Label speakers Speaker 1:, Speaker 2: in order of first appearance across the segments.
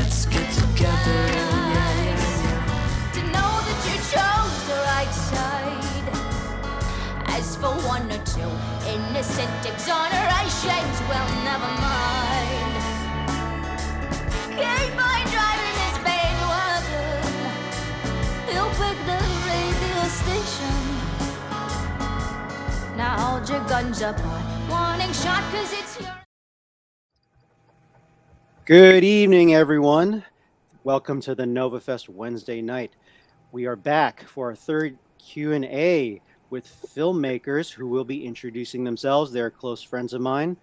Speaker 1: let's get together.
Speaker 2: To know that you chose the right side. As for one or two innocent exonerations, well, never mind. Keep on driving this bandwagon. You'll pick the radio station. Now hold your guns up on warning shot, 'cause it's your...
Speaker 3: Good evening, everyone. Welcome to the NovaFest Wednesday night. We are back for our third Q&A with filmmakers who will be introducing themselves. They're close friends of mine,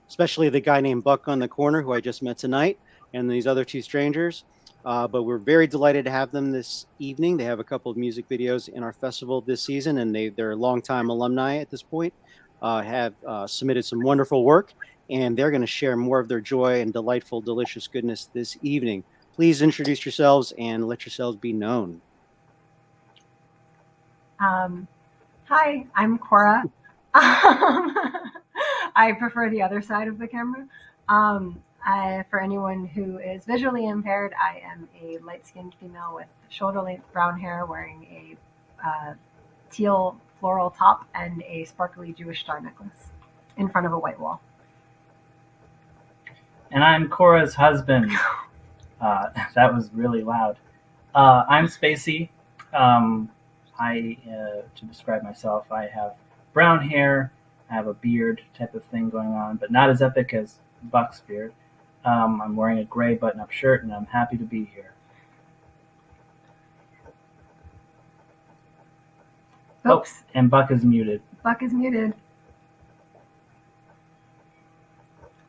Speaker 3: especially the guy named Buck on the corner who I just met tonight, and these other two strangers. But we're very delighted to have them this evening. They have a couple of music videos in our festival this season, and they're longtime alumni at this point, have submitted some wonderful work, and they're going to share more of their joy and delightful, delicious goodness this evening. Please introduce yourselves and let yourselves be known.
Speaker 4: Hi, I'm Koura. I prefer the other side of the camera. For anyone who is visually impaired, I am a light-skinned female with shoulder-length brown hair wearing a teal floral top and a sparkly Jewish star necklace in front of a white wall.
Speaker 5: And I'm Koura's husband. That was really loud. I'm Spacey. To describe myself, I have brown hair, I have a beard type of thing going on, but not as epic as Buck's beard. I'm wearing a gray button-up shirt, and I'm happy to be here.
Speaker 4: Oops.
Speaker 5: Oh, and Buck is muted.
Speaker 4: Buck is muted.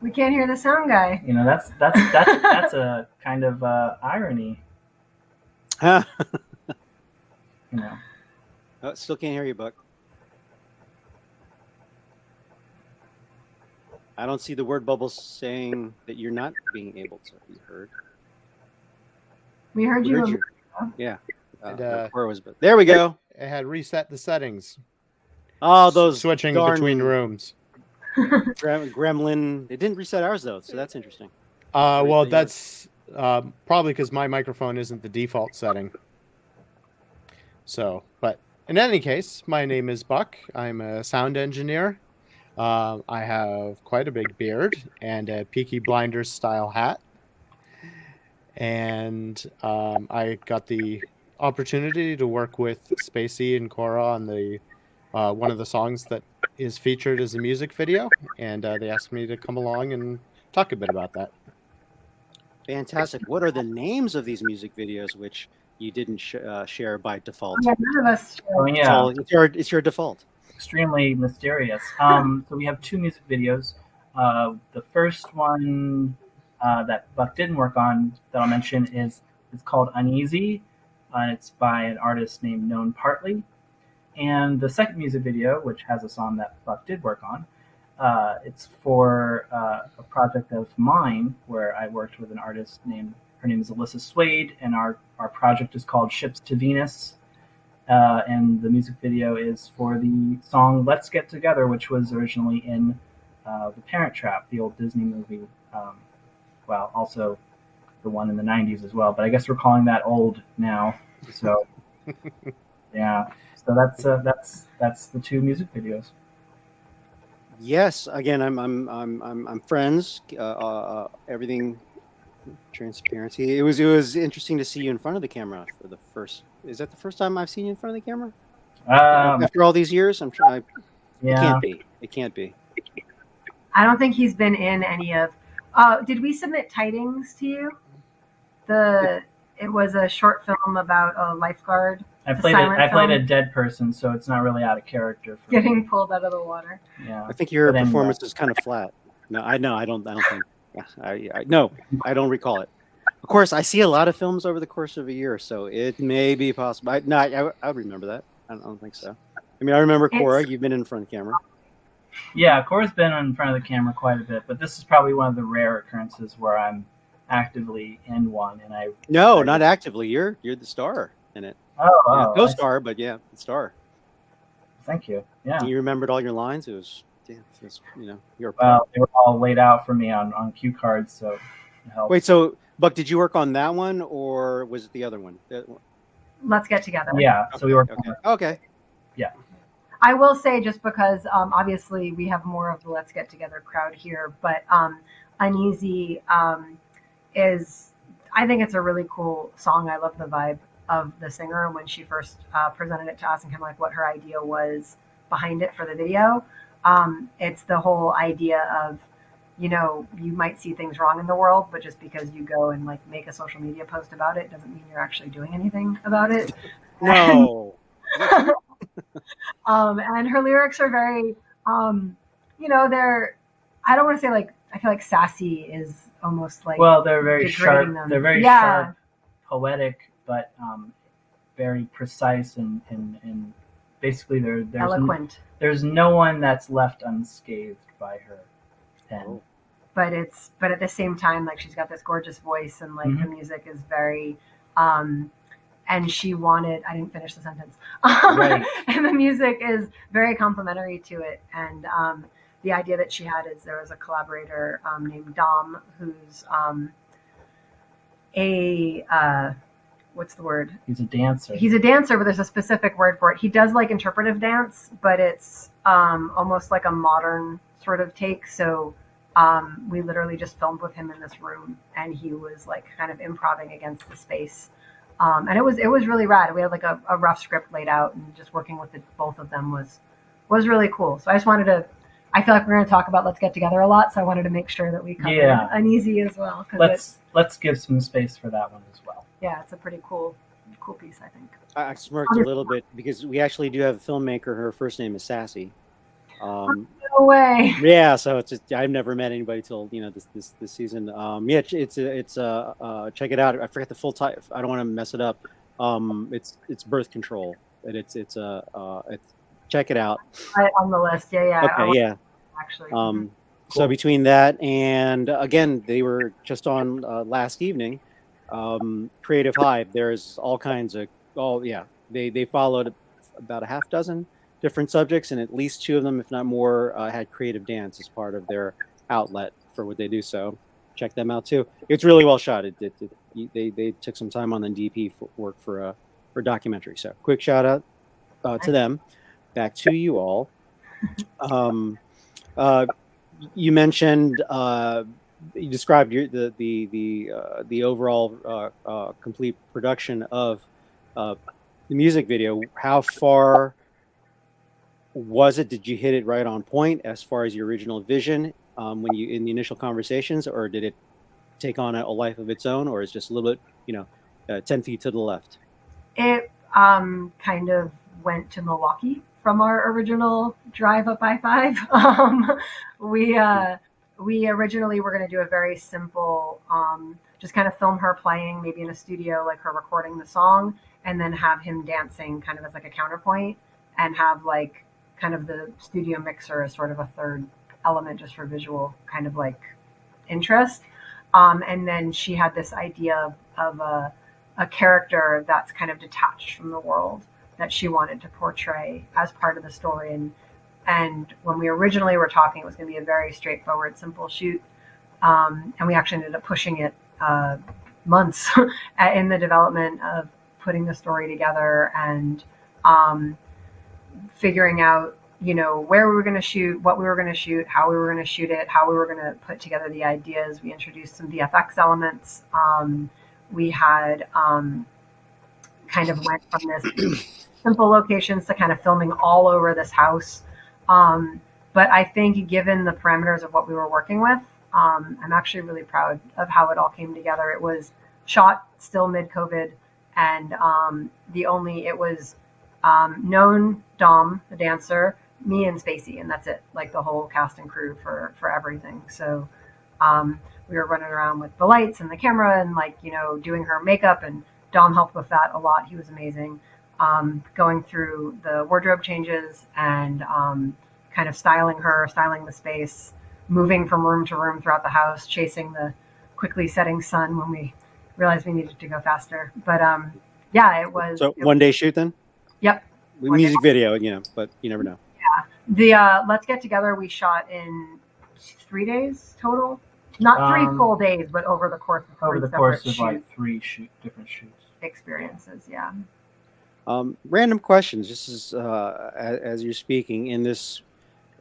Speaker 4: We can't hear the sound guy.
Speaker 5: You know, that's a kind of irony. You know.
Speaker 3: Oh, still can't hear you, Buck. I don't see the word bubbles saying that you're not being able to be heard.
Speaker 4: We heard you.
Speaker 3: Yeah.
Speaker 6: Where
Speaker 3: was it? There we go.
Speaker 6: It had reset the settings.
Speaker 3: Oh, those
Speaker 6: switching
Speaker 3: darn
Speaker 6: between rooms.
Speaker 3: Gremlin. It didn't reset ours though, so that's interesting.
Speaker 6: Well, that's probably because my microphone isn't the default setting. So, but in any case, my name is Buck. I'm a sound engineer. I have quite a big beard and a Peaky Blinders style hat. And I got the opportunity to work with Spacey and Koura on the one of the songs that is featured as a music video. And they asked me to come along and talk a bit about that.
Speaker 3: Fantastic. What are the names of these music videos, which you didn't share by default?
Speaker 4: Yeah, none of us.
Speaker 5: Oh, yeah.
Speaker 3: It's your default.
Speaker 5: Extremely mysterious. So we have two music videos. The first one that Buck didn't work on that I'll mention is called Uneasy. It's by an artist named Known Partly. And the second music video, which has a song that Buck did work on, it's for a project of mine where I worked with an artist her name is Alyssa Swade, and our project is called Ships to Venus. And the music video is for the song Let's Get Together, which was originally in The Parent Trap, the old Disney movie. Well, also the one in the 90s as well, but I guess we're calling that old now. So, yeah. So that's the two music videos.
Speaker 3: Yes, again, I'm friends. Everything transparency. It was interesting to see you in front of the camera for the first. Is that the first time I've seen you in front of the camera? After all these years, I'm trying.
Speaker 5: Yeah.
Speaker 3: It can't be.
Speaker 4: I don't think he's been in any of. Did we submit Tidings to you? It was a short film about a lifeguard.
Speaker 5: I played a dead person, so it's not really out of character. For
Speaker 4: getting pulled out of the water.
Speaker 5: Yeah.
Speaker 3: I think your performance is kind of flat. No, I don't think. I don't recall it. Of course, I see a lot of films over the course of a year, so it may be possible. I would remember that. I don't think so. I mean, I remember Koura. You've been in front of the camera.
Speaker 5: Yeah, Koura's been in front of the camera quite a bit, but this is probably one of the rare occurrences where I'm actively in one, and
Speaker 3: not actively. You're the star in it. Co-star, but yeah, the star.
Speaker 5: Thank you. Yeah.
Speaker 3: You remembered all your lines. It was you're.
Speaker 5: Well, they were all laid out for me on cue cards, so it helped.
Speaker 3: Wait, so Buck, did you work on that one, or was it the other one?
Speaker 4: Let's Get Together.
Speaker 5: Yeah, so we worked
Speaker 3: Okay.
Speaker 5: on
Speaker 3: Okay.
Speaker 4: I will say, just because obviously we have more of the Let's Get Together crowd here, but Uneasy is, I think it's a really cool song. I love the vibe of the singer when she first presented it to us and kind of like what her idea was behind it for the video. It's the whole idea of, you know, you might see things wrong in the world, but just because you go and like make a social media post about it doesn't mean you're actually doing anything about it.
Speaker 3: No.
Speaker 4: And her lyrics are very, you know, I don't want to say like, I feel like sassy is almost like,
Speaker 5: well, they're very sharp.
Speaker 4: degrading them.
Speaker 5: They're very
Speaker 4: Yeah.
Speaker 5: sharp, poetic, but very precise and basically
Speaker 4: eloquent.
Speaker 5: There's no one that's left unscathed by her pen.
Speaker 4: But at the same time, like, she's got this gorgeous voice, and like the music is very, and she wanted, I didn't finish the sentence.
Speaker 5: Right.
Speaker 4: And the music is very complimentary to it. And the idea that she had is there was a collaborator named Dom, who's what's the word?
Speaker 5: He's a dancer.
Speaker 4: He's a dancer, but there's a specific word for it. He does like interpretive dance, but it's almost like a modern sort of take. So we literally just filmed with him in this room, and he was like kind of improvising against the space. And it was really rad. We had like a rough script laid out, and just working with both of them was really cool. So I just wanted to, I feel like we're going to talk about Let's Get Together a lot, so I wanted to make sure that we covered Uneasy as well.
Speaker 5: Let's give some space for that one as well.
Speaker 4: Yeah, it's a pretty cool piece, I think.
Speaker 3: I smirked a little bit because we actually do have a filmmaker. Her first name is Sassy.
Speaker 4: No way.
Speaker 3: Yeah, so it's just, I've never met anybody till this season. Yeah, it's check it out. I forget the full title. I don't want to mess it up. It's birth control. And it's check it out.
Speaker 4: Right on the list. Yeah.
Speaker 3: Okay, yeah.
Speaker 4: Actually.
Speaker 3: So between that and again, they were just on last evening. Creative Hive. There's all kinds of they followed about a half dozen different subjects, and at least two of them, if not more, had creative dance as part of their outlet for what they do. So check them out too. It's really well shot. They took some time on the DP work for documentary. So quick shout out to them. Back to you all. You mentioned you described the overall complete production of the music video. How far was it? Did you hit it right on point as far as your original vision when you in the initial conversations, or did it take on a life of its own, or is just a little bit 10 feet to the left?
Speaker 4: It kind of went to Milwaukee from our original drive up I-5. We originally were going to do a very simple, just kind of film her playing, maybe in a studio, like her recording the song, and then have him dancing kind of as like a counterpoint, and have like kind of the studio mixer as sort of a third element just for visual kind of like interest. And then she had this idea of a character that's kind of detached from the world that she wanted to portray as part of the story. And when we originally were talking, it was going to be a very straightforward, simple shoot. And we actually ended up pushing it months in the development of putting the story together and figuring out, where we were going to shoot, what we were going to shoot, how we were going to shoot it, how we were going to put together the ideas. We introduced some VFX elements. We had kind of went from this simple locations to kind of filming all over this house. But I think given the parameters of what we were working with, I'm actually really proud of how it all came together. It was shot still mid-COVID, and it was known Dom, the dancer, me and Spacey, and that's it, like the whole cast and crew for everything. So we were running around with the lights and the camera and doing her makeup, and Dom helped with that a lot. He was amazing. Going through the wardrobe changes and kind of styling the space, moving from room to room throughout the house, chasing the quickly setting sun when we realized we needed to go faster. But it was. So
Speaker 3: one day shoot then?
Speaker 4: Yep.
Speaker 3: Music video, but you never know.
Speaker 4: Yeah. The Let's Get Together we shot in 3 days total. Not 3 full days, but over the course of
Speaker 5: over the course of like 3 different shoots
Speaker 4: experiences. Yeah.
Speaker 3: Random questions. Just as you're speaking in this,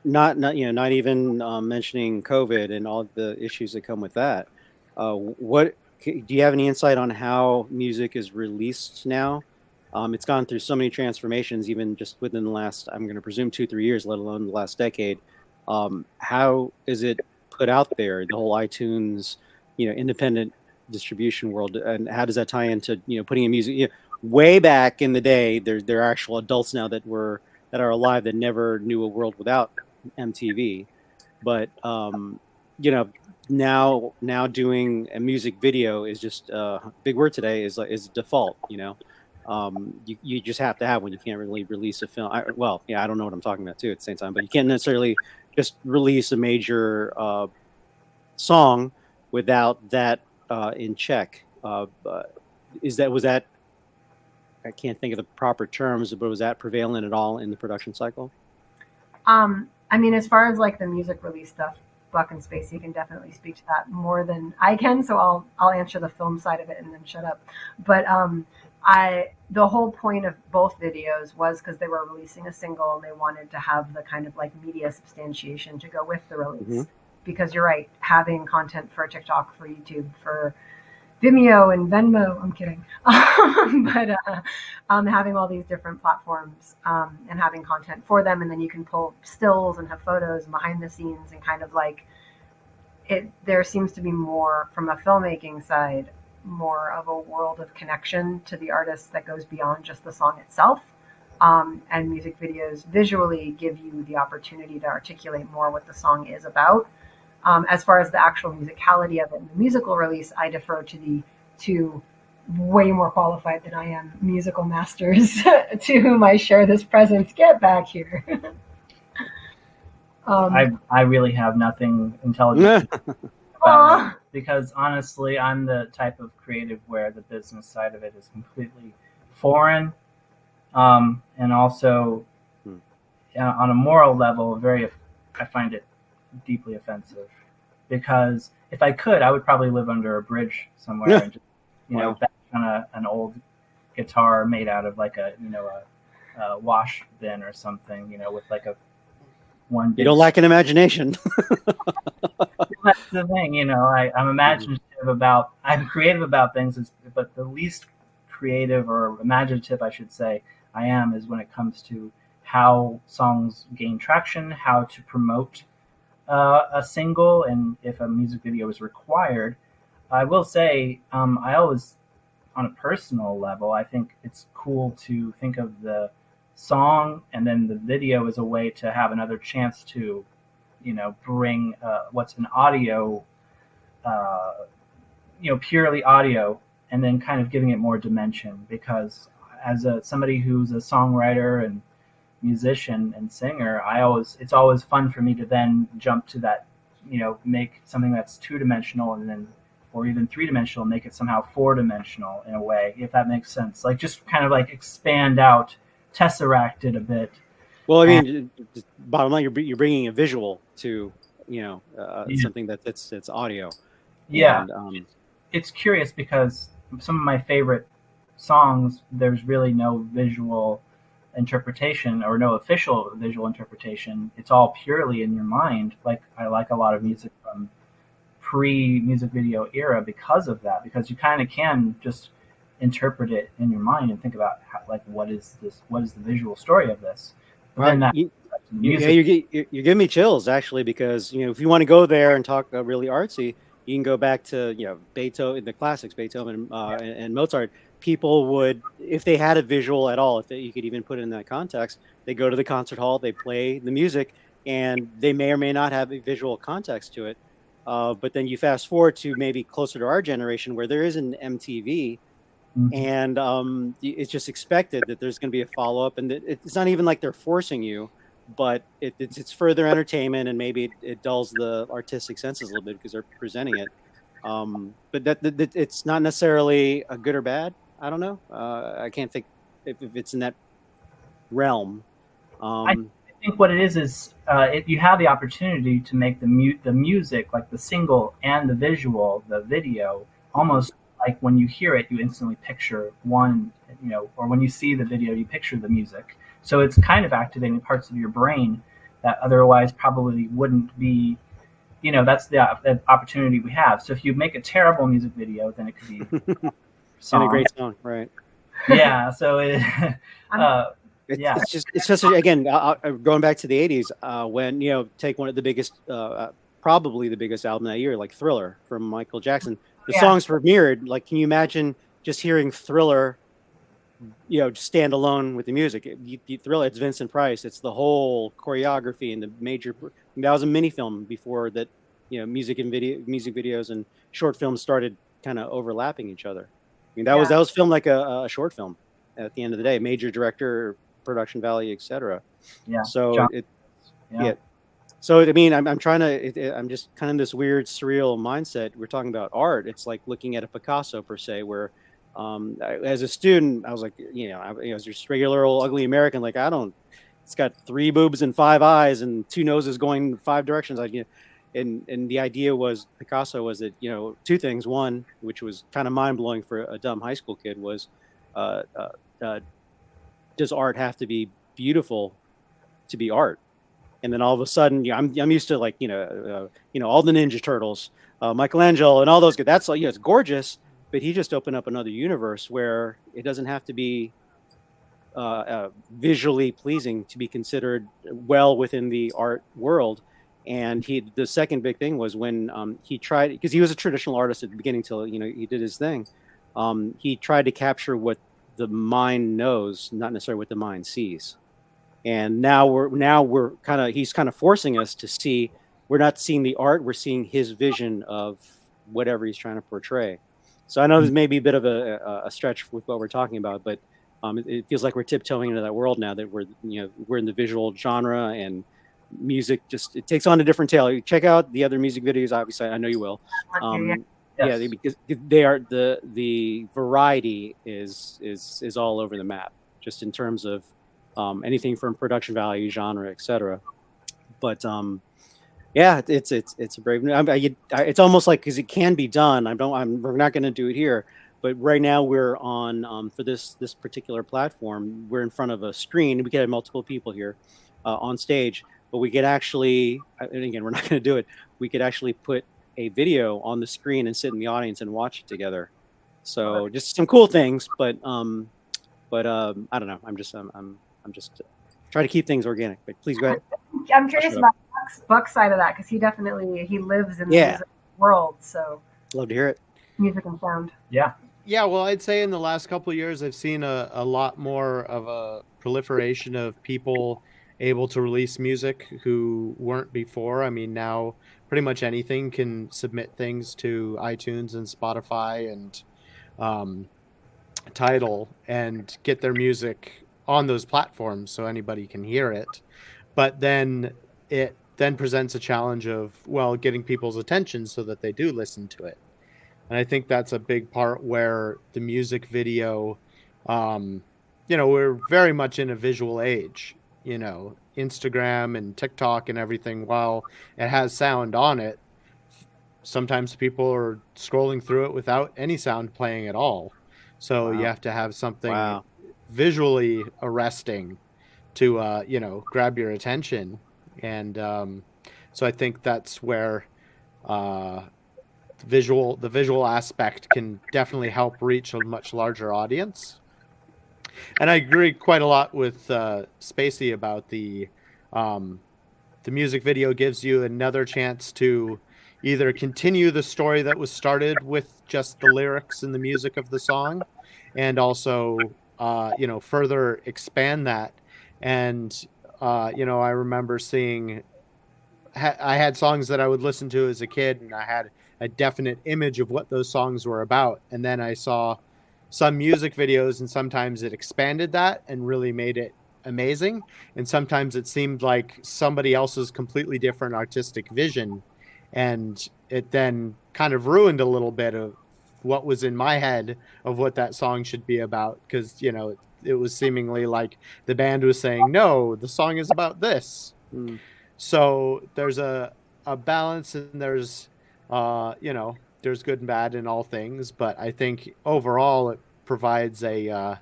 Speaker 3: not even mentioning COVID and all the issues that come with that. What do you have any insight on how music is released now? It's gone through so many transformations, even just within the last, I'm going to presume 2-3 years, let alone the last decade. How is it put out there? The whole iTunes, independent distribution world, and how does that tie into putting in music? Way back in the day, there are actual adults now that are alive that never knew a world without MTV, but now doing a music video is just big word today is default. You just have to have one. You can't really release a film. I don't know what I'm talking about too at the same time, but you can't necessarily just release a major song without that in check. Was that? I can't think of the proper terms, but was that prevalent at all in the production cycle?
Speaker 4: I mean, as far as like the music release stuff, Buck and Spacey can definitely speak to that more than I can. So I'll answer the film side of it and then shut up. But the whole point of both videos was because they were releasing a single and they wanted to have the kind of like media substantiation to go with the release. Mm-hmm. Because you're right, having content for TikTok, for YouTube, for Vimeo and Venmo, I'm kidding, but having all these different platforms and having content for them, and then you can pull stills and have photos and behind the scenes and kind of like it. There seems to be more from a filmmaking side, more of a world of connection to the artist that goes beyond just the song itself. And music videos visually give you the opportunity to articulate more what the song is about. As far as the actual musicality of it and the musical release, I defer to the two way more qualified than I am musical masters to whom I share this presence. Get back here.
Speaker 5: I really have nothing intelligent about it, because honestly, I'm the type of creative where the business side of it is completely foreign, and also on a moral level, I find it deeply offensive, because if I could, I would probably live under a bridge somewhere and just bash on an old guitar made out of like a wash bin or something, with like a one.
Speaker 3: You don't lack an imagination.
Speaker 5: That's the thing, I'm imaginative I'm creative about things, but the least creative or imaginative, I should say, I am is when it comes to how songs gain traction, how to promote a single, and if a music video is required. I will say, I always, on a personal level, I think it's cool to think of the song and then the video as a way to have another chance to, bring what's an audio, purely audio, and then kind of giving it more dimension. Because as somebody who's a songwriter and musician and singer, it's always fun for me to then jump to that, make something that's 2-dimensional and then, or even 3-dimensional, make it somehow 4-dimensional in a way, if that makes sense. Like just kind of like expand out, tesseract it a bit.
Speaker 3: Well, I mean, bottom line, you're bringing a visual to something that's audio.
Speaker 5: Yeah, and, it's curious because some of my favorite songs, there's really no visual interpretation or no official visual interpretation. It's all purely in your mind. Like I like a lot of music from pre-music video era because of that, because you kind of can just interpret it in your mind and think about what is the visual story of this.
Speaker 3: Right. You're giving me chills actually, because if you want to go there and talk really artsy, you can go back to Beethoven, the classics, Beethoven and Mozart. People would, if they had a visual at all, if you could even put it in that context, they go to the concert hall, they play the music, and they may or may not have a visual context to it. But then you fast forward to maybe closer to our generation, where there is an MTV, and it's just expected that there's going to be a follow-up, and it's not even like they're forcing you, but it's further entertainment, and maybe it dulls the artistic senses a little bit because they're presenting it. But that it's not necessarily a good or bad. I don't know. I can't think if it's in that realm.
Speaker 5: think what it is you have the opportunity to make the music, like the single and the visual, the video, almost like when you hear it, you instantly picture one, or when you see the video, you picture the music. So it's kind of activating parts of your brain that otherwise probably wouldn't be. That's the opportunity we have. So if you make a terrible music video, then it could be
Speaker 3: and a great song, right?
Speaker 5: Yeah. So it.
Speaker 3: It's just again going back to the 80s when take one of the biggest probably the biggest album that year, like Thriller from Michael Jackson. The songs premiered. Like, can you imagine just hearing Thriller stand alone with the music? Thriller, it's Vincent Price, it's the whole choreography and the major. That was a mini film before that. Music videos and short films started kind of overlapping each other. I mean, that was filmed like a short film at the end of the day. Major director, production value, etc.
Speaker 5: Yeah.
Speaker 3: So So I mean, I'm trying to. I'm just kind of this weird surreal mindset. We're talking about art. It's like looking at a Picasso per se, where as a student, I was like, I was just regular old ugly American. Like, it's got 3 boobs and 5 eyes and 2 noses going 5 directions. And the idea was Picasso was that 2 things. One, which was kind of mind blowing for a dumb high school kid, was does art have to be beautiful to be art? And then all of a sudden, I'm used to like all the Ninja Turtles, Michelangelo, and all those guys. That's like it's gorgeous, but he just opened up another universe where it doesn't have to be visually pleasing to be considered well within the art world. And the second big thing was when he tried, because he was a traditional artist at the beginning till he did his thing. He tried to capture what the mind knows, not necessarily what the mind sees. And now we're he's kind of forcing us to see. We're not seeing the art; we're seeing his vision of whatever he's trying to portray. So I know this may be a bit of a stretch with what we're talking about, but it feels like we're tiptoeing into that world now that we're in the visual genre, and music it takes on a different tail. You check out the other music videos, obviously. I know you will. Because they are the variety is all over the map, just in terms of anything from production value, genre, etc. But it's a brave. It's almost like, because it can be done. We're not going to do it here, but right now we're on for this particular platform. We're in front of a screen. We could have multiple people here on stage, but we could actually, and again, we're not going to do it. We could actually put a video on the screen and sit in the audience and watch it together. So just some cool things, but I don't know. I'm just trying to keep things organic. But please go ahead.
Speaker 4: I'm curious about Buck's side of that, because he lives in the music world. So
Speaker 3: love to hear it.
Speaker 4: Music and sound.
Speaker 5: Yeah.
Speaker 6: Yeah, well, I'd say in the last couple of years, I've seen a lot more of a proliferation of people able to release music who weren't before. I mean, now pretty much anything can submit things to iTunes and Spotify and Tidal and get their music on those platforms so anybody can hear it. But then it presents a challenge of, getting people's attention so that they do listen to it. And I think that's a big part where the music video, we're very much in a visual age. Instagram and TikTok and everything, while it has sound on it, sometimes people are scrolling through it without any sound playing at all. So you have to have something visually arresting to grab your attention. And so I think that's where the visual aspect can definitely help reach a much larger audience. And I agree quite a lot with Spacey about the music video gives you another chance to either continue the story that was started with just the lyrics and the music of the song, and also further expand that. And I remember seeing I had songs that I would listen to as a kid, and I had a definite image of what those songs were about, and then I saw some music videos, and sometimes it expanded that and really made it amazing, and sometimes it seemed like somebody else's completely different artistic vision, and it then kind of ruined a little bit of what was in my head of what that song should be about, because it was seemingly like the band was saying, no, the song is about this. So there's a balance, and there's there's good and bad in all things, but I think overall it provides a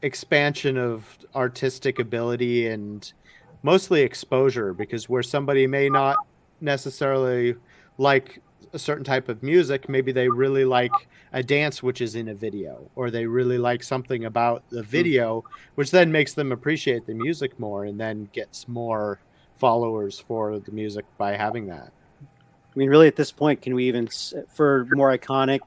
Speaker 6: expansion of artistic ability and mostly exposure, because where somebody may not necessarily like a certain type of music, maybe they really like a dance which is in a video, or they really like something about the video, which then makes them appreciate the music more, and then gets more followers for the music by having that.
Speaker 3: I mean, really, at this point, can we even, for more iconic,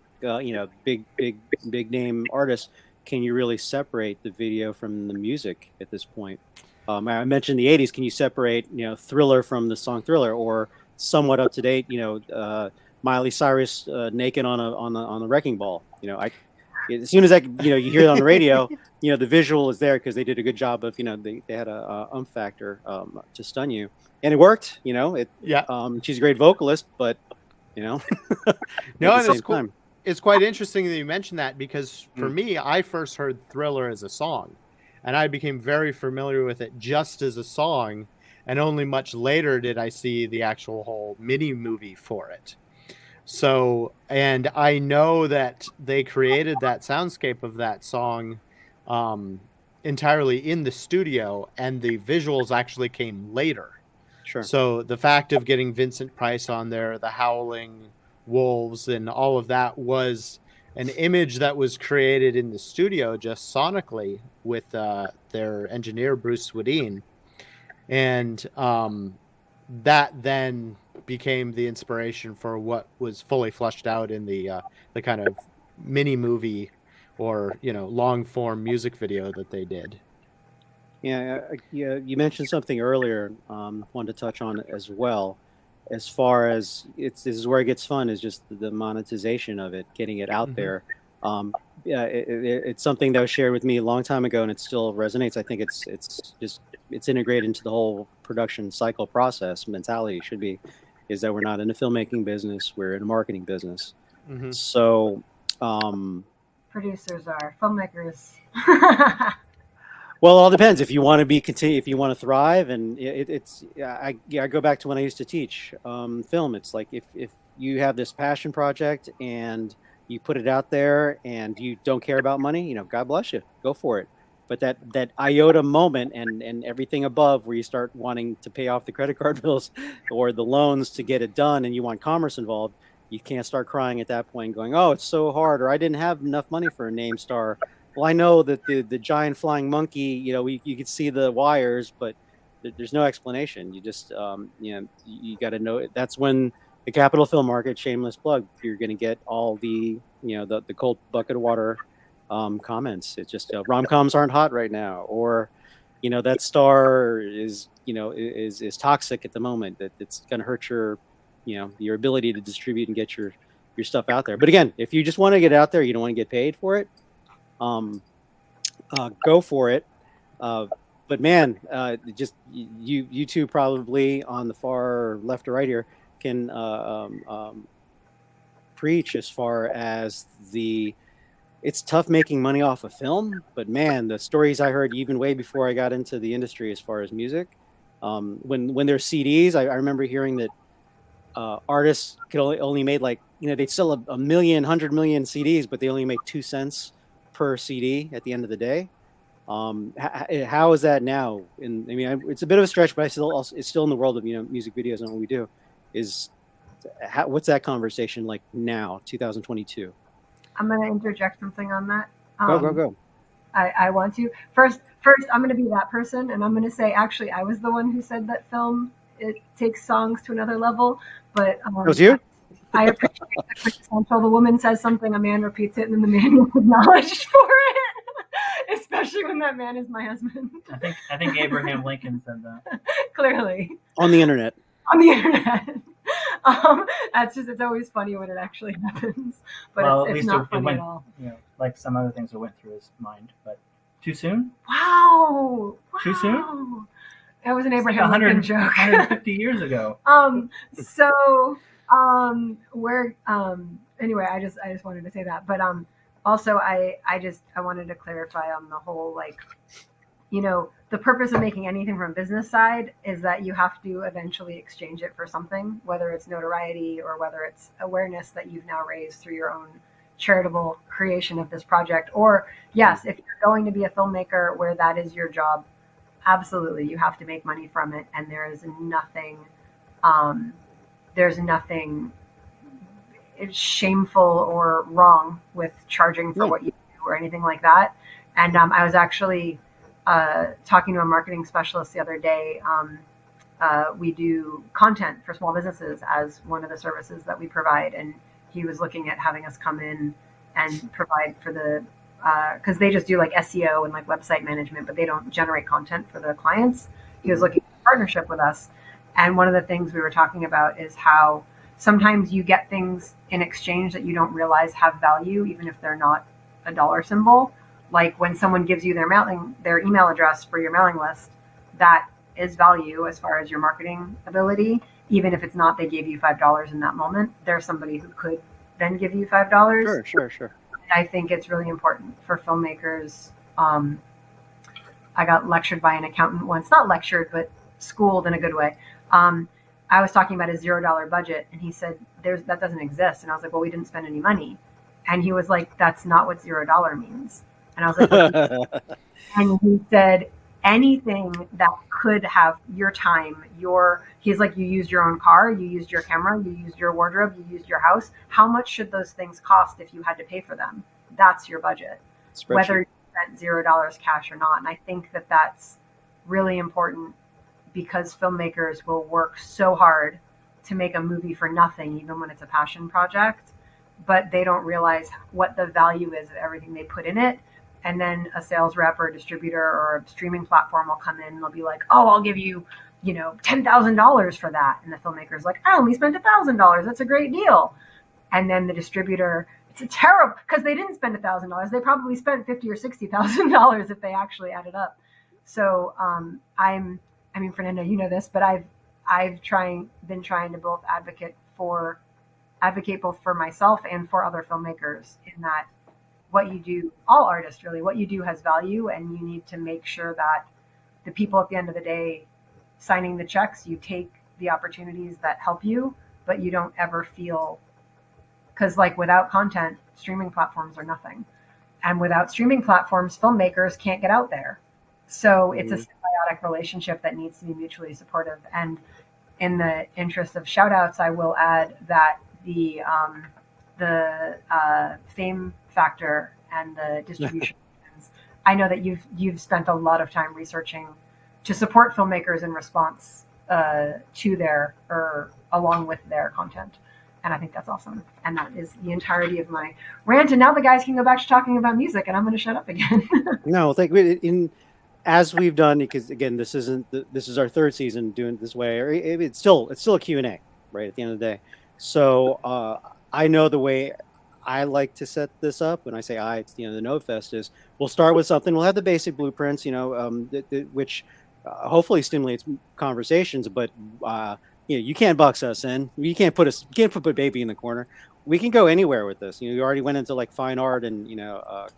Speaker 3: big name artists, can you really separate the video from the music at this point? I mentioned the '80s. Can you separate, Thriller from the song Thriller, or somewhat up to date, Miley Cyrus naked on the wrecking ball? As soon as you hear it on the radio, the visual is there because they did a good job of, they had a factor to stun you, and it worked. She's a great vocalist, but
Speaker 6: No,
Speaker 3: at the
Speaker 6: and
Speaker 3: same time.
Speaker 6: It's quite interesting that you mentioned that, because for me, I first heard Thriller as a song, and I became very familiar with it just as a song, and only much later did I see the actual whole mini movie for it. So, and I know that they created that soundscape of that song entirely in the studio, and the visuals actually came later.
Speaker 3: Sure.
Speaker 6: So the fact of getting Vincent Price on there, the howling wolves, and all of that was an image that was created in the studio just sonically with their engineer Bruce Swedien, and that then became the inspiration for what was fully fleshed out in the kind of mini movie, or long form music video that they did.
Speaker 3: Yeah, you mentioned something earlier. Wanted to touch on it as well. As far as this is where it gets fun, is just the monetization of it, getting it out there. It's something that was shared with me a long time ago, and it still resonates. I think it's integrated into the whole production cycle process mentality. Should be, is that we're not in a filmmaking business, we're in a marketing business. So,
Speaker 4: producers are filmmakers.
Speaker 3: well, it all depends. If you want to if you want to thrive, and I go back to when I used to teach film. It's like if you have this passion project and you put it out there and you don't care about money, God bless you, go for it. But that iota moment and everything above, where you start wanting to pay off the credit card bills or the loans to get it done, and you want commerce involved, you can't start crying at that point, going, "Oh, it's so hard," or "I didn't have enough money for a name star." Well, I know that the giant flying monkey, you could see the wires, but there's no explanation. You just, you got to know. That's when the Capital Film Market, shameless plug, you're going to get all the, the cold bucket of water comments. It's just rom-coms aren't hot right now, or, that star is, is toxic at the moment. That it's going to hurt your, your ability to distribute and get your stuff out there. But again, if you just want to get out there, you don't want to get paid for it. Go for it. But man, just you two probably on the far left or right here can preach as far as it's tough making money off of film, but man, the stories I heard even way before I got into the industry as far as music, when there's CDs, I remember hearing that artists could only made they'd sell a million, 100 million CDs, but they only make 2 cents per CD at the end of the day. How is that now? It's a bit of a stretch, but it's still in the world of music videos and what we do. What's that conversation like now, 2022?
Speaker 4: I'm going to interject something on that.
Speaker 3: Go.
Speaker 4: I want to. First, I'm going to be that person, and I'm going to say, actually, I was the one who said that film, it takes songs to another level. But
Speaker 3: it was you?
Speaker 4: I appreciate the quintessential. The woman says something, a man repeats it, and then the man is acknowledged for it. Especially when that man is my husband.
Speaker 5: I think Abraham Lincoln said that.
Speaker 4: Clearly.
Speaker 3: On the internet.
Speaker 4: It's always funny when it actually happens. But
Speaker 5: well,
Speaker 4: it's not funny
Speaker 5: went,
Speaker 4: at all.
Speaker 5: Like some other things that went through his mind. But too soon?
Speaker 4: Wow.
Speaker 5: Too soon?
Speaker 4: That was an Abraham Lincoln joke.
Speaker 5: 150 years ago.
Speaker 4: So We're anyway, I just wanted to say that. But also I wanted to clarify on the whole, like, the purpose of making anything from a business side is that you have to eventually exchange it for something, whether it's notoriety or whether it's awareness that you've now raised through your own charitable creation of this project. Or yes, if you're going to be a filmmaker where that is your job, absolutely, you have to make money from it, and um, there's nothing shameful or wrong with charging for
Speaker 3: Yeah.
Speaker 4: what you do or anything like that. And I was actually talking to a marketing specialist the other day. We do content for small businesses as one of the services that we provide, and he was looking at having us come in and provide for the because they just do like SEO and like website management, but they don't generate content for the clients. He was looking at a partnership with us, and one of the things we were talking about is how sometimes you get things in exchange that you don't realize have value, even if they're not a dollar symbol. Like when someone gives you their email address for your mailing list, that is value as far as your marketing ability. Even if it's not, they gave you $5 in that moment. There's somebody who could then give you $5.
Speaker 3: Sure.
Speaker 4: I think it's really important for filmmakers. I got lectured by an accountant once, not lectured, but schooled in a good way. I was talking about a $0 budget, and he said, that doesn't exist. And I was like, well, we didn't spend any money. And he was like, that's not what $0 means. And I was like, and he said, anything that could have your time, he's like, you used your own car, you used your camera, you used your wardrobe, you used your house. How much should those things cost if you had to pay for them? That's your budget, whether you spent $0 cash or not. And I think that that's really important because filmmakers will work so hard to make a movie for nothing, even when it's a passion project, but they don't realize what the value is of everything they put in it. And then a sales rep or a distributor or a streaming platform will come in and they'll be like, oh, I'll give you, $10,000 for that. And the filmmaker's like, I only spent $1,000. That's a great deal. And then the distributor, it's a terrible, because they didn't spend $1,000. They probably spent $50,000 or $60,000 if they actually added up. So Fernando, you know this, but I've been trying to both advocate both for myself and for other filmmakers, in that what you do, all artists really, what you do has value, and you need to make sure that the people at the end of the day signing the checks, you take the opportunities that help you, but you don't ever feel, because like without content, streaming platforms are nothing. And without streaming platforms, filmmakers can't get out there. So it's a symbiotic relationship that needs to be mutually supportive. And in the interest of shout outs, I will add that the fame factor and the distribution. I know that you've spent a lot of time researching to support filmmakers in response to their, or along with their content. And I think that's awesome. And that is the entirety of my rant. And now the guys can go back to talking about music, and I'm going to shut up again.
Speaker 3: No, thank you. As we've done, because again, this is our third season doing it this way. It's still a Q&A, right, at the end of the day. So I know the way I like to set this up. When I say it's the NovaFest, is we'll start with something. We'll have the basic blueprints, which hopefully stimulates conversations. But you can't box us in. You can't put baby in the corner. We can go anywhere with this. You already went into like fine art and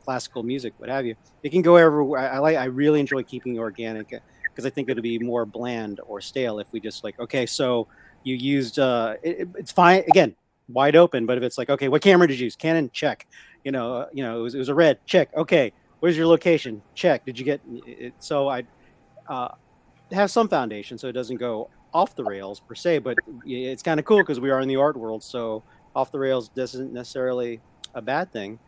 Speaker 3: classical music, what have you. It can go everywhere. I really enjoy keeping it organic, because I think it'll be more bland or stale if we just like, okay, so you used it's fine, again, wide open. But if it's like, okay, what camera did you use? Canon, check. It was a red, check. Okay, where's your location? Check. Did you get it? So I have some foundation, so it doesn't go off the rails per se. But it's kind of cool because we are in the art world, so off the rails isn't necessarily a bad thing.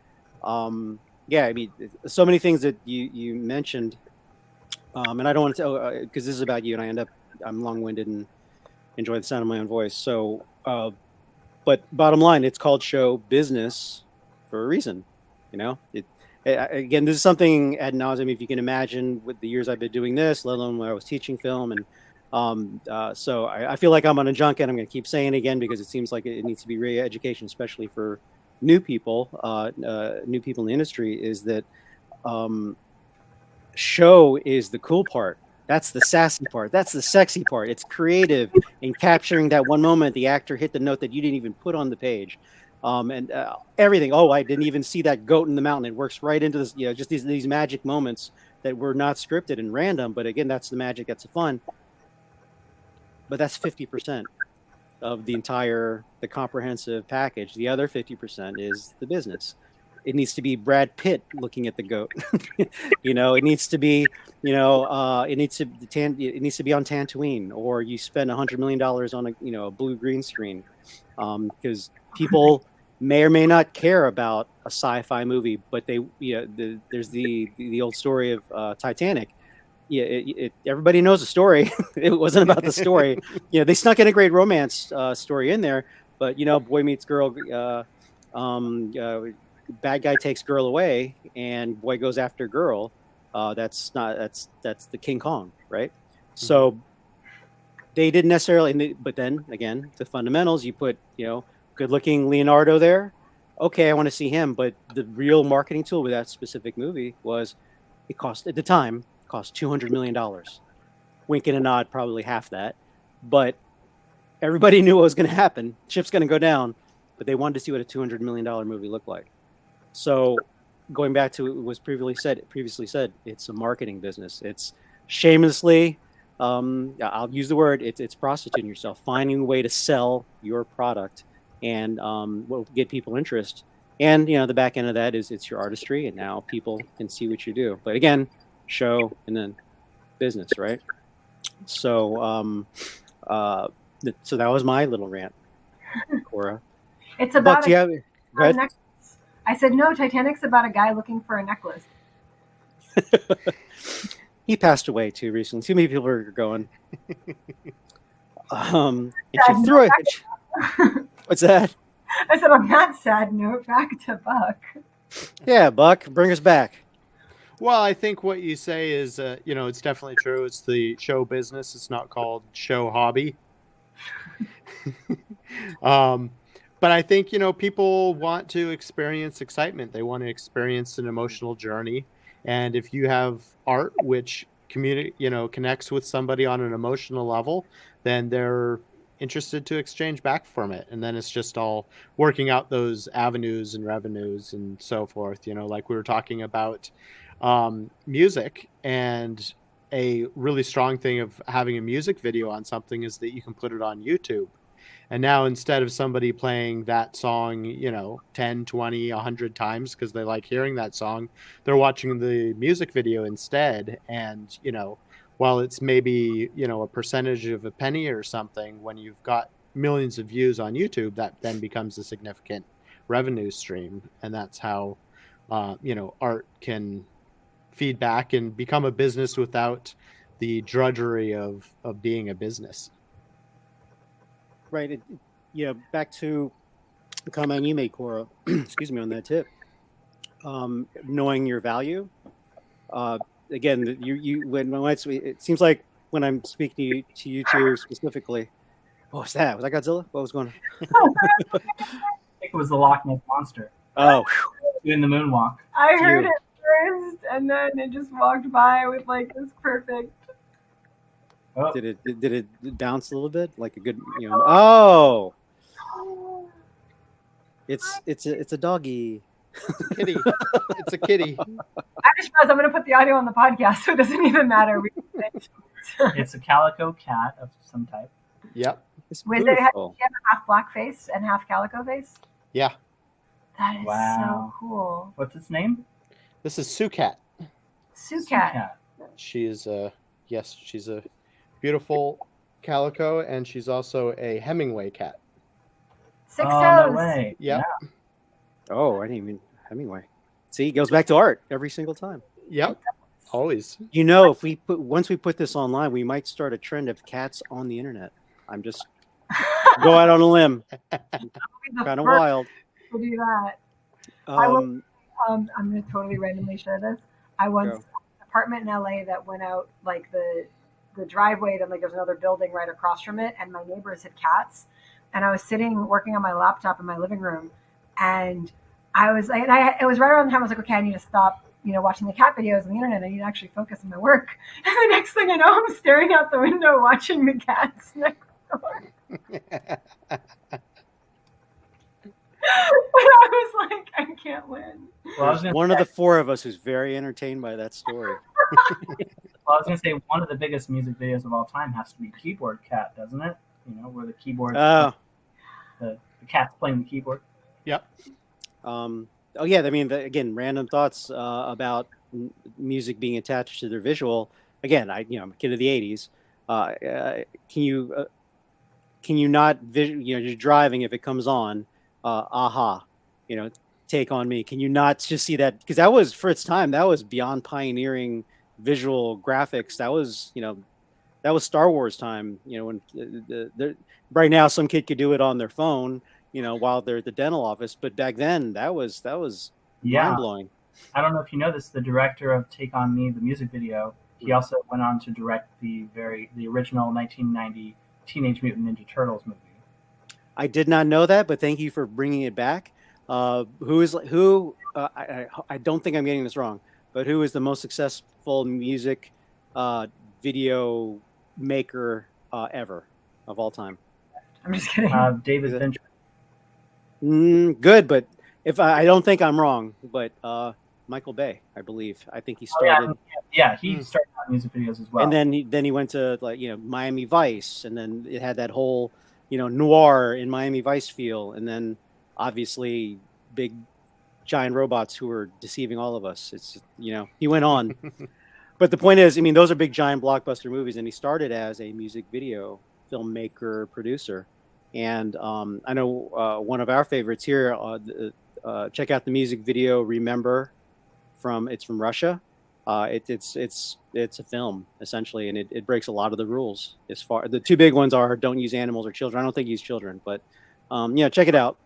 Speaker 3: I mean, so many things that you mentioned, and I don't want to, because this is about you, and I'm long-winded and enjoy the sound of my own voice. So, but bottom line, it's called show business for a reason. Again, this is something ad nauseum, if you can imagine, with the years I've been doing this, let alone when I was teaching film. And so I feel like I'm on a junket. I'm going to keep saying it again because it seems like it needs to be re-education, especially for new people in the industry, is that show is the cool part. That's the sassy part. That's the sexy part. It's creative in capturing that one moment the actor hit the note that you didn't even put on the page. And everything. Oh, I didn't even see that goat in the mountain. It works right into this, just these magic moments that were not scripted and random. But again, that's the magic. That's the fun. But that's 50% of the comprehensive package. The other 50% is the business. It needs to be Brad Pitt looking at the goat. It needs to be, it needs to be on Tatooine, or you spend $100 million on a blue green screen, because people may or may not care about a sci-fi movie, but there's the old story of Titanic. Yeah, everybody knows the story. It wasn't about the story. They snuck in a great romance story in there, but boy meets girl. Bad guy takes girl away, and boy goes after girl. That's the King Kong, right? Mm-hmm. So they didn't necessarily, but then again, the fundamentals. You put good-looking Leonardo there. Okay, I want to see him, but the real marketing tool with that specific movie was it cost at the time. Cost $200 million. Wink and a nod, probably half that. But everybody knew what was going to happen. Ship's going to go down, but they wanted to see what a $200 million movie looked like. So going back to what was previously said, it's a marketing business. It's shamelessly, I'll use the word, it's prostituting yourself, finding a way to sell your product and get people interest. And, the back end of that is it's your artistry, and now people can see what you do. But again, show and then business, right? So so that was my little rant, Koura.
Speaker 4: It's about
Speaker 3: go ahead.
Speaker 4: necklace. I said no, Titanic's about a guy looking for a necklace.
Speaker 3: He passed away too recently. Too many people are going. And she threw it. What's that?
Speaker 4: I said on that sad note, back to Buck.
Speaker 3: Yeah, Buck, bring us back.
Speaker 6: Well, I think what you say is, it's definitely true. It's the show business. It's not called show hobby. But I think, people want to experience excitement. They want to experience an emotional journey. And if you have art which connects with somebody on an emotional level, then they're interested to exchange back from it. And then it's just all working out those avenues and revenues and so forth, like we were talking about music. And a really strong thing of having a music video on something is that you can put it on YouTube. And now instead of somebody playing that song, 10, 20, 100 times because they like hearing that song, they're watching the music video instead. And, while it's maybe, a percentage of a penny or something, when you've got millions of views on YouTube, that then becomes a significant revenue stream. And that's how, art can feed back and become a business without the drudgery of being a business.
Speaker 3: Right. Back to the comment you made, Koura, excuse me, on that tip. Knowing your value. Again, it seems like when I'm speaking to you two specifically, what was that? Was that Godzilla? What was going on?
Speaker 5: I think it was the Loch Ness Monster.
Speaker 3: Oh.
Speaker 5: Doing the moonwalk.
Speaker 4: I heard it first, and then it just walked by with like this perfect.
Speaker 3: Oh. Did it bounce a little bit like a good Oh, it's a doggy.
Speaker 6: Kitty. It's a kitty.
Speaker 4: I just realized I'm going to put the audio on the podcast, so it doesn't even matter.
Speaker 5: It's a calico cat of some type.
Speaker 6: Yep.
Speaker 3: It's
Speaker 4: Wait,
Speaker 3: beautiful.
Speaker 4: they have a half black face and half calico face?
Speaker 6: Yeah.
Speaker 4: That is so cool.
Speaker 5: What's its name?
Speaker 6: This is Sukat.
Speaker 4: Sukat.
Speaker 6: She's she's a beautiful calico, and she's also a Hemingway cat.
Speaker 4: 6 toes.
Speaker 5: No way.
Speaker 6: Yep.
Speaker 5: Yeah.
Speaker 3: Oh, I didn't even Hemingway. See, it goes back to art every single time.
Speaker 6: Yep. Always.
Speaker 3: If once we put this online, we might start a trend of cats on the internet. I'm just go out on a limb. Kind of wild.
Speaker 4: To do that. I'm going to totally randomly share this. I once an apartment in LA that went out like the driveway, then like there's another building right across from it, and my neighbors had cats, and I was sitting working on my laptop in my living room, and I was like, it was right around the time I was like, okay, I need to stop watching the cat videos on the internet. I need to actually focus on my work. And the next thing I know, I'm staring out the window watching the cats next door. I was like, I can't win.
Speaker 5: Well,
Speaker 3: There's one of the four of us who's very entertained by that story.
Speaker 5: Well, I was going to say one of the biggest music videos of all time has to be Keyboard Cat, doesn't it? Where the keyboard, the cat's playing the keyboard.
Speaker 6: Yep.
Speaker 3: Oh yeah, I mean, again, random thoughts about music being attached to their visual. Again, I'm a kid of the '80s. Can you not you're driving, if it comes on, aha, Take on Me. Can you not just see that? Because that was, for its time, that was beyond pioneering visual graphics. That was Star Wars time. When right now some kid could do it on their phone, while they're at the dental office. But back then, that was mind blowing.
Speaker 5: I don't know if you know this. The director of Take on Me, the music video, he also went on to direct the original 1990 Teenage Mutant Ninja Turtles movie.
Speaker 3: I did not know that, but thank you for bringing it back. I don't think I'm getting this wrong, but who is the most successful music video maker ever of all time?
Speaker 4: I'm just kidding.
Speaker 5: David Fincher.
Speaker 3: Good, but if I don't think I'm wrong, but Michael Bay, I believe. I think he started.
Speaker 5: He started on music videos as well.
Speaker 3: And then he went to Miami Vice, and then it had that whole noir in Miami Vice feel, and then obviously big giant robots who were deceiving all of us. It's he went on. But the point is, I mean, those are big giant blockbuster movies, and he started as a music video filmmaker, producer. And I know one of our favorites here, check out the music video Remember it's from Russia. It's a film essentially, and it breaks a lot of the rules. As far, the two big ones are don't use animals or children. I don't think use children, but check it out.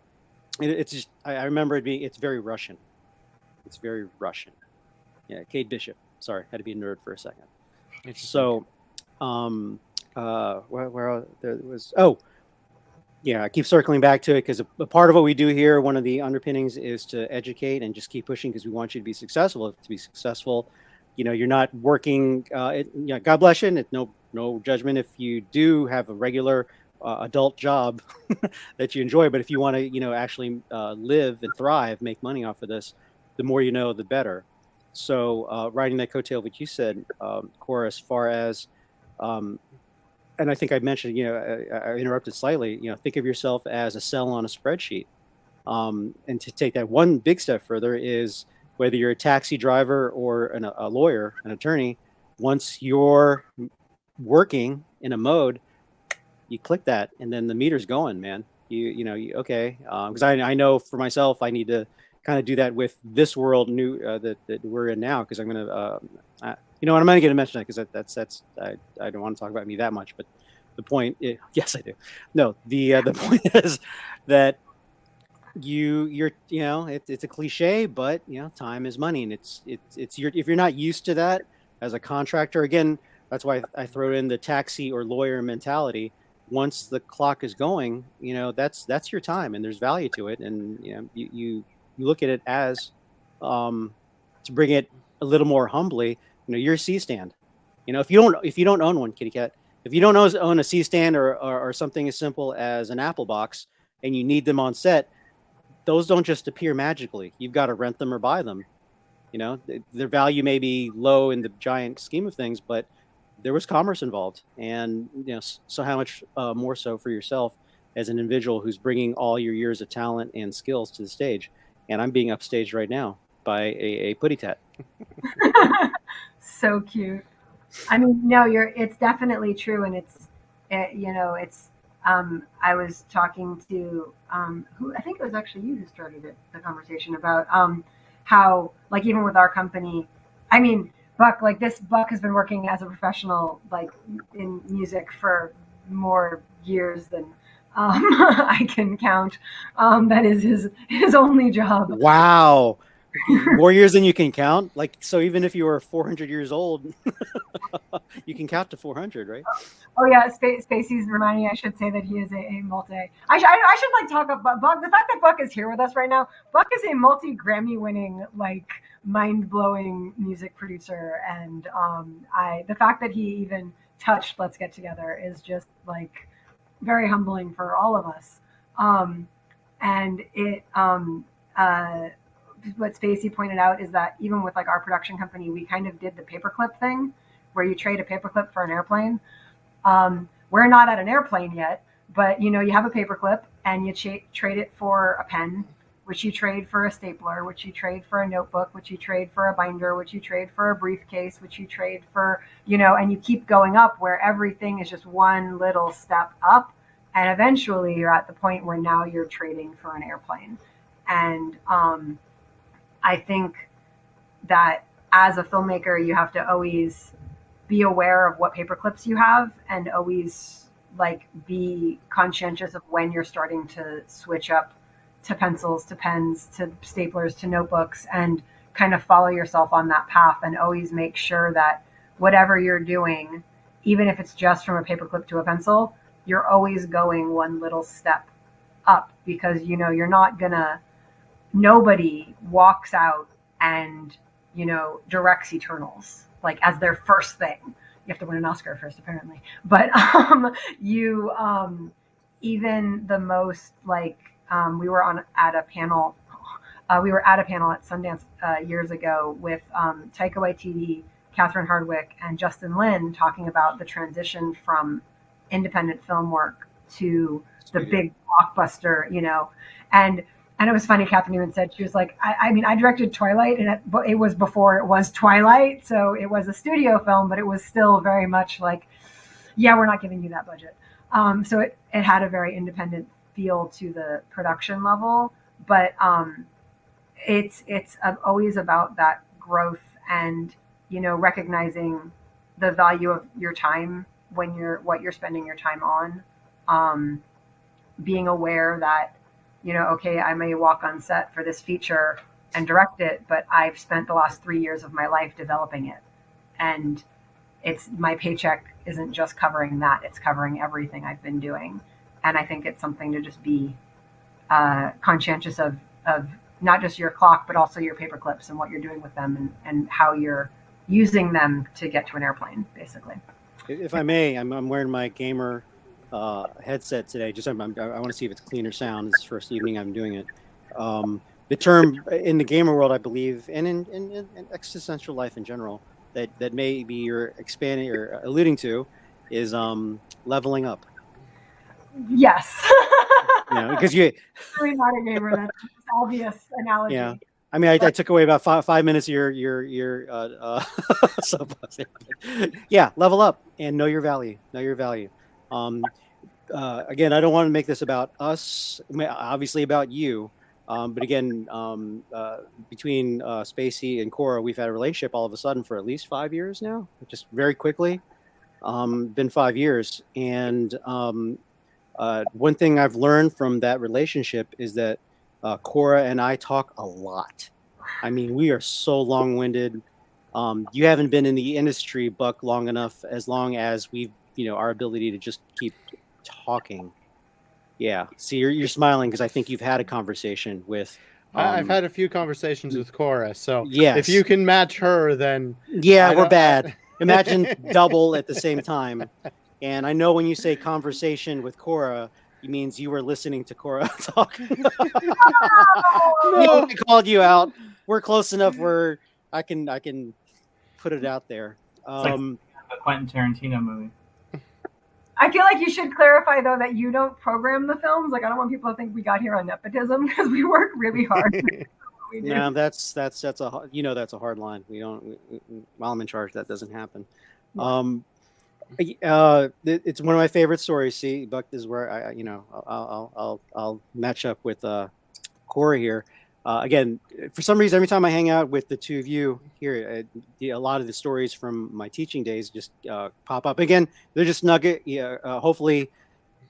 Speaker 3: It's just, I remember it's very Russian. It's very Russian. Yeah, Kate Bishop. Sorry, had to be a nerd for a second. So, where there was I keep circling back to it because a part of what we do here, one of the underpinnings is to educate and just keep pushing because we want you to be successful. To be successful, you're not working. God bless you. And it's no judgment if you do have a regular adult job that you enjoy. But if you want to, actually live and thrive, make money off of this, the more you know, the better. So riding that coattail of what you said, Koura, as far as and I think I mentioned, I interrupted slightly, think of yourself as a cell on a spreadsheet. And to take that one big step further is whether you're a taxi driver or a lawyer, an attorney, once you're working in a mode, you click that and then the meter's going, man. Okay. Because I know for myself, I need to kind of do that with this world that we're in now, because I'm going to, and I'm not going to mention that because that's I don't want to talk about me that much, but the point is, yes, I do. No, the point is that you're it's a cliche, but time is money, and it's if you're not used to that as a contractor, again, that's why I throw in the taxi or lawyer mentality. Once the clock is going, that's your time, and there's value to it, and you look at it as to bring it a little more humbly. You're a C-stand. If you don't own one, kitty cat, if you don't own a C-stand or something as simple as an Apple box, and you need them on set, those don't just appear magically. You've got to rent them or buy them. Their value may be low in the giant scheme of things, but there was commerce involved, and so how much more so for yourself as an individual who's bringing all your years of talent and skills to the stage. And I'm being upstaged right now by a putty tat.
Speaker 4: So cute. I mean, no, it's definitely true. And I was talking to, who, I think it was actually you who started the conversation about, how, like, even with our company, I mean, Buck has been working as a professional, like, in music for more years than, I can count. That is his only job.
Speaker 3: Wow. More years than you can count. Like, so even if you were 400 years old, you can count to 400, right?
Speaker 4: Oh yeah, Spacey's reminding me. I should say that he is a multi. I should like talk about Buck. The fact that Buck is here with us right now. Buck is a multi Grammy winning, like mind blowing music producer, and the fact that he even touched Let's Get Together is just like very humbling for all of us. And it what Spacey pointed out is that even with like our production company, we kind of did the paperclip thing, where you trade a paperclip for an airplane. We're not at an airplane yet, but you have a paperclip and you trade it for a pen, which you trade for a stapler, which you trade for a notebook, which you trade for a binder, which you trade for a briefcase, which you trade for, and you keep going up where everything is just one little step up. And eventually you're at the point where now you're trading for an airplane. And I think that as a filmmaker, you have to always be aware of what paper clips you have and always like be conscientious of when you're starting to switch up to pencils, to pens, to staplers, to notebooks, and kind of follow yourself on that path and always make sure that whatever you're doing, even if it's just from a paperclip to a pencil, you're always going one little step up, because you're not gonna, nobody walks out and directs Eternals like as their first thing. You have to win an Oscar first, apparently. But you even the most like we were at a panel at Sundance years ago with Taika Waititi, Catherine Hardwicke, and Justin Lin talking about the transition from independent film work to the big blockbuster, and it was funny. Catherine even said, she was like, I mean, I directed Twilight, and it was before it was Twilight, so it was a studio film, but it was still very much like, yeah, we're not giving you that budget. So it had a very independent feel to the production level, but it's always about that growth and recognizing the value of your time when what you're spending your time on, being aware that okay, I may walk on set for this feature and direct it, but I've spent the last 3 years of my life developing it, and my paycheck isn't just covering that; it's covering everything I've been doing. And I think it's something to just be conscientious of not just your clock, but also your paper clips and what you're doing with them, and how you're using them to get to an airplane, basically.
Speaker 3: If I may, I'm wearing my gamer headset today. Just I want to see if it's cleaner sound. This is the first evening I'm doing it. The term in the gamer world, I believe, and in existential life in general, that maybe you're expanding or alluding to, is leveling up.
Speaker 4: Yes.
Speaker 3: Because you're
Speaker 4: really not a gamer. That's an obvious analogy.
Speaker 3: Yeah. I mean, I took away about five minutes of your soapbox. Yeah, level up and know your value. Know your value. Again, I don't want to make this about us, obviously about you. But again, between Spacey and Koura, we've had a relationship all of a sudden for at least 5 years now, just very quickly. Been 5 years. And one thing I've learned from that relationship is that Koura and I talk a lot. I mean, we are so long-winded. You haven't been in the industry, Buck, long enough, as long as we've, our ability to just keep talking. Yeah. See, you're smiling because I think you've had a conversation with.
Speaker 6: I've had a few conversations with Koura, so
Speaker 3: yes.
Speaker 6: If you can match her, then
Speaker 3: yeah, we're bad. Imagine double at the same time. And I know when you say conversation with Koura, it means you were listening to Koura talk. No, I called you out. We're close enough where I can put it out there.
Speaker 5: Like a Quentin Tarantino movie.
Speaker 4: I feel like you should clarify though that you don't program the films. Like I don't want people to think we got here on nepotism, because we work really hard.
Speaker 3: Yeah, that's a that's a hard line. We don't. While I'm in charge, that doesn't happen. It's one of my favorite stories. See, Buck, this is where I'll match up with Koura here. Again, for some reason, every time I hang out with the two of you here, a lot of the stories from my teaching days just pop up. Again, they're just nugget. Hopefully,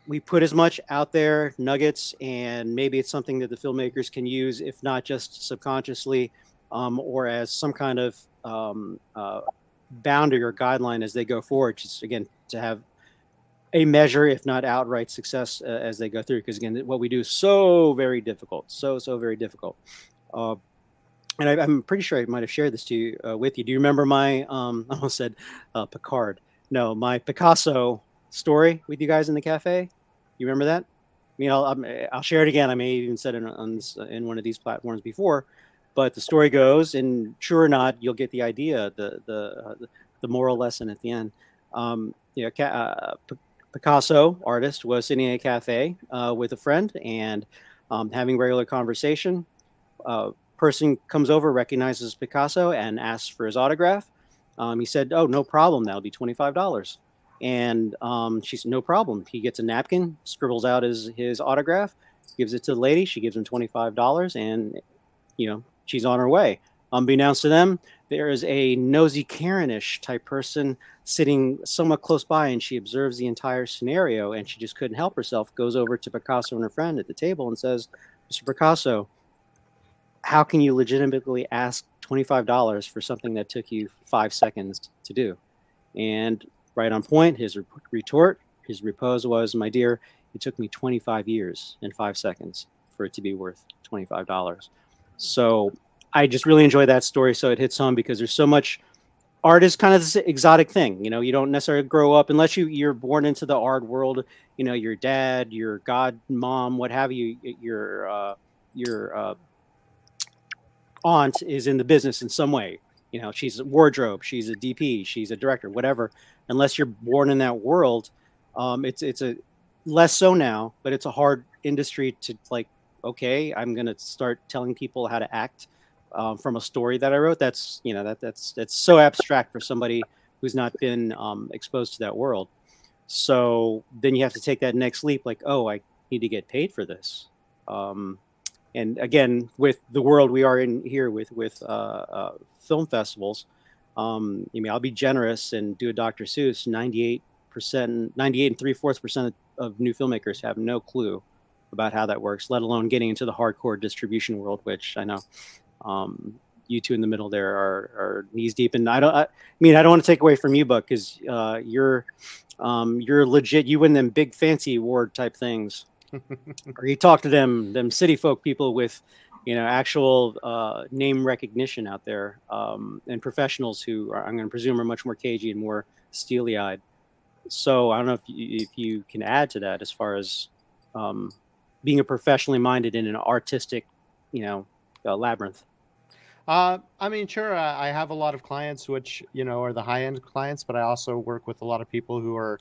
Speaker 3: we put as much out there, nuggets, and maybe it's something that the filmmakers can use, if not just subconsciously, or as some kind of boundary or guideline as they go forward, just again to have a measure, if not outright success as they go through. Because again, what we do is so very difficult, so very difficult. And I'm pretty sure I might have shared this to you with you. Do you remember my I almost said Picard? No, my Picasso story with you guys in the cafe. You remember that? I mean, I'll share it again. I may even said it in one of these platforms before, but the story goes, and sure or not, you'll get the idea, the moral lesson at the end. Picasso, artist, was sitting in a cafe with a friend and having regular conversation. Person comes over, recognizes Picasso, and asks for his autograph. He said, "Oh, no problem. That'll be $25." And she said, "No problem." He gets a napkin, scribbles out his autograph, gives it to the lady. She gives him $25, and she's on her way. Unbeknownst to them, there is a nosy Karen-ish type person sitting somewhat close by, and she observes the entire scenario, and she just couldn't help herself. Goes over to Picasso and her friend at the table and says, "Mr. Picasso, how can you legitimately ask $25 for something that took you 5 seconds to do?" And right on point, his retort, his repose was, "My dear, it took me 25 years and 5 seconds for it to be worth $25. So I just really enjoy that story. So it hits home because there's so much. Art is kind of this exotic thing. You don't necessarily grow up unless you're born into the art world. Your dad, your god mom, what have you, your aunt is in the business in some way. She's a wardrobe, she's a DP, she's a director, whatever. Unless you're born in that world, it's a less so now, but it's a hard industry to okay, I'm gonna start telling people how to act from a story that I wrote. That's that's so abstract for somebody who's not been exposed to that world. So then you have to take that next leap, oh, I need to get paid for this. And again, with the world we are in here with film festivals, I'll be generous and do a Dr. Seuss. 98 and 3/4% of new filmmakers have no clue about how that works, let alone getting into the hardcore distribution world, which I know you two in the middle there are knees deep. And I don't want to take away from you, Buck, because you're legit. You win them big fancy award type things. Or you talk to them city folk people with actual name recognition out there, and professionals who I'm going to presume are much more cagey and more steely eyed. So I don't know if you can add to that as far as being a professionally minded in an artistic labyrinth.
Speaker 6: Sure. I have a lot of clients which are the high end clients, but I also work with a lot of people who are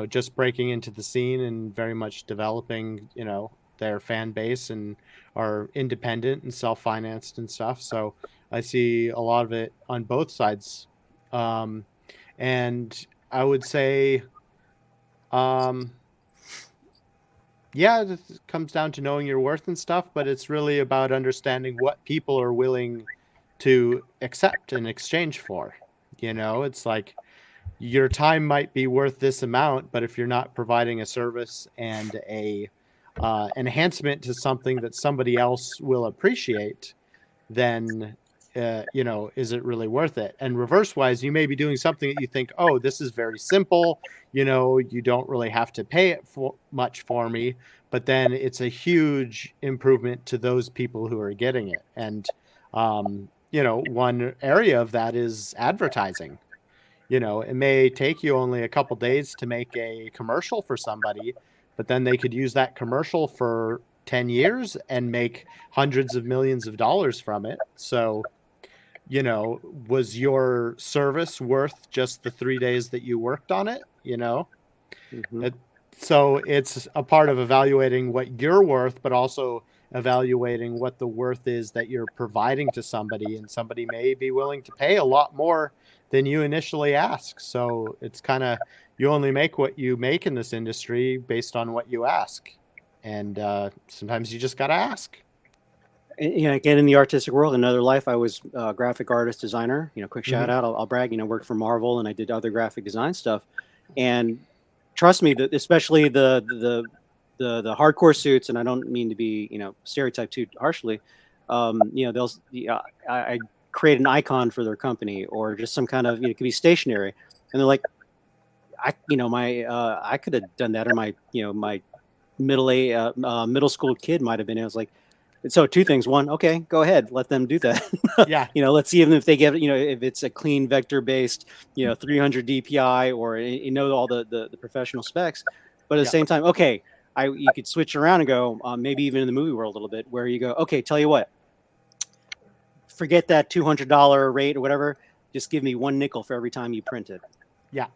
Speaker 6: just breaking into the scene and very much developing, their fan base and are independent and self-financed and stuff. So I see a lot of it on both sides. And I would say, yeah, it comes down to knowing your worth and stuff, but it's really about understanding what people are willing to accept in exchange for. It's like, your time might be worth this amount, but if you're not providing a service and a enhancement to something that somebody else will appreciate, then is it really worth it? And reverse wise, you may be doing something that you think, oh, this is very simple, you don't really have to pay it for much for me, but then it's a huge improvement to those people who are getting it. And one area of that is advertising. It may take you only a couple days to make a commercial for somebody, but then they could use that commercial for 10 years and make hundreds of millions of dollars from it. So, was your service worth just the 3 days that you worked on it?
Speaker 3: Mm-hmm.
Speaker 6: So it's a part of evaluating what you're worth, but also evaluating what the worth is that you're providing to somebody, and somebody may be willing to pay a lot more than you initially ask. So it's kind of, you only make what you make in this industry based on what you ask, and sometimes you just got to ask.
Speaker 3: Again, in the artistic world, another life, I was a graphic artist designer. Quick shout out, I'll brag. Worked for Marvel, and I did other graphic design stuff. And trust me, that especially the hardcore suits, and I don't mean to be stereotyped too harshly, I create an icon for their company, or just some kind of, it could be stationary, and they're like, I could have done that, or my middle school kid might have been. I was like, so two things. One, okay, go ahead, let them do that.
Speaker 6: Yeah.
Speaker 3: Let's see if they get, if it's a clean vector based, 300 DPI, or all the professional specs. But at the same time, okay, you could switch around and go, maybe even in the movie world a little bit, where you go, okay, tell you what, forget that $200 rate or whatever. Just give me one nickel for every time you print it.
Speaker 6: Yeah.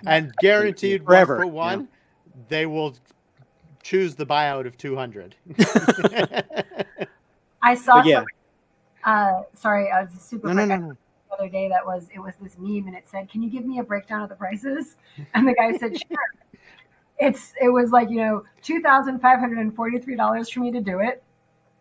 Speaker 6: And guaranteed
Speaker 3: forever,
Speaker 6: 1 for 1, they will choose the buyout of 200.
Speaker 4: I saw.
Speaker 3: Yeah.
Speaker 4: Sorry, I was super.
Speaker 3: No.
Speaker 4: The other day, it was this meme, and it said, "Can you give me a breakdown of the prices?" And the guy said, "Sure." It was like, $2,543 for me to do it,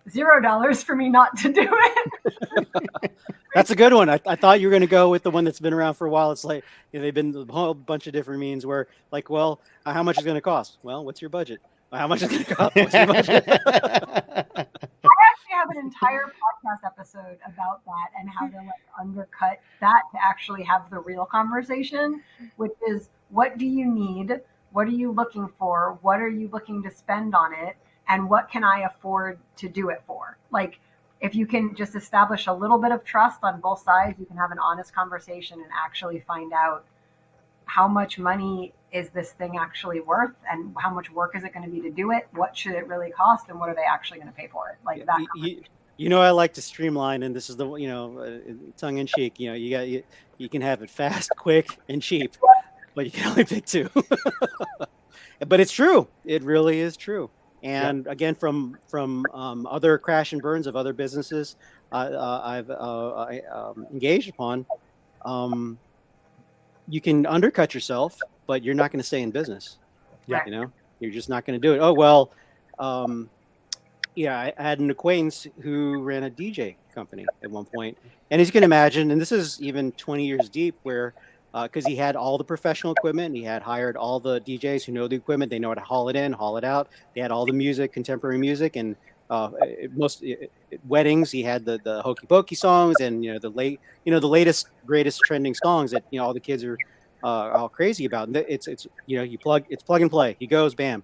Speaker 4: $0 for me not to do it.
Speaker 3: That's a good one. I thought you were going to go with the one that's been around for a while. It's like, they've been a whole bunch of different means where, like, well, how much is it going to cost? Well, what's your budget? How much is it going to cost? What's your budget?
Speaker 4: I actually have an entire podcast episode about that and how to undercut that to actually have the real conversation, which is, what do you need? What are you looking for? What are you looking to spend on it? And what can I afford to do it for? Like, if you can just establish a little bit of trust on both sides, you can have an honest conversation and actually find out how much money is this thing actually worth, and how much work is it going to be to do it? What should it really cost, and what are they actually going to pay for it? Like that.
Speaker 3: I like to streamline, and this is the, tongue in cheek. You can have it fast, quick, and cheap, but you can only pick two. But it's true. It really is true. And again, from other crash and burns of other businesses I've engaged upon, you can undercut yourself, but you're not going to stay in business.
Speaker 6: Yeah.
Speaker 3: You're just not going to do it. Oh, well, I had an acquaintance who ran a DJ company at one point. And as you can imagine, and this is even 20 years deep, where because he had all the professional equipment, he had hired all the DJs who know the equipment, they know how to haul it in, haul it out. They had all the music, contemporary music, and most weddings, he had the hokey pokey songs, and the latest greatest trending songs that all the kids are all crazy about. And it's plug and play. He goes, bam,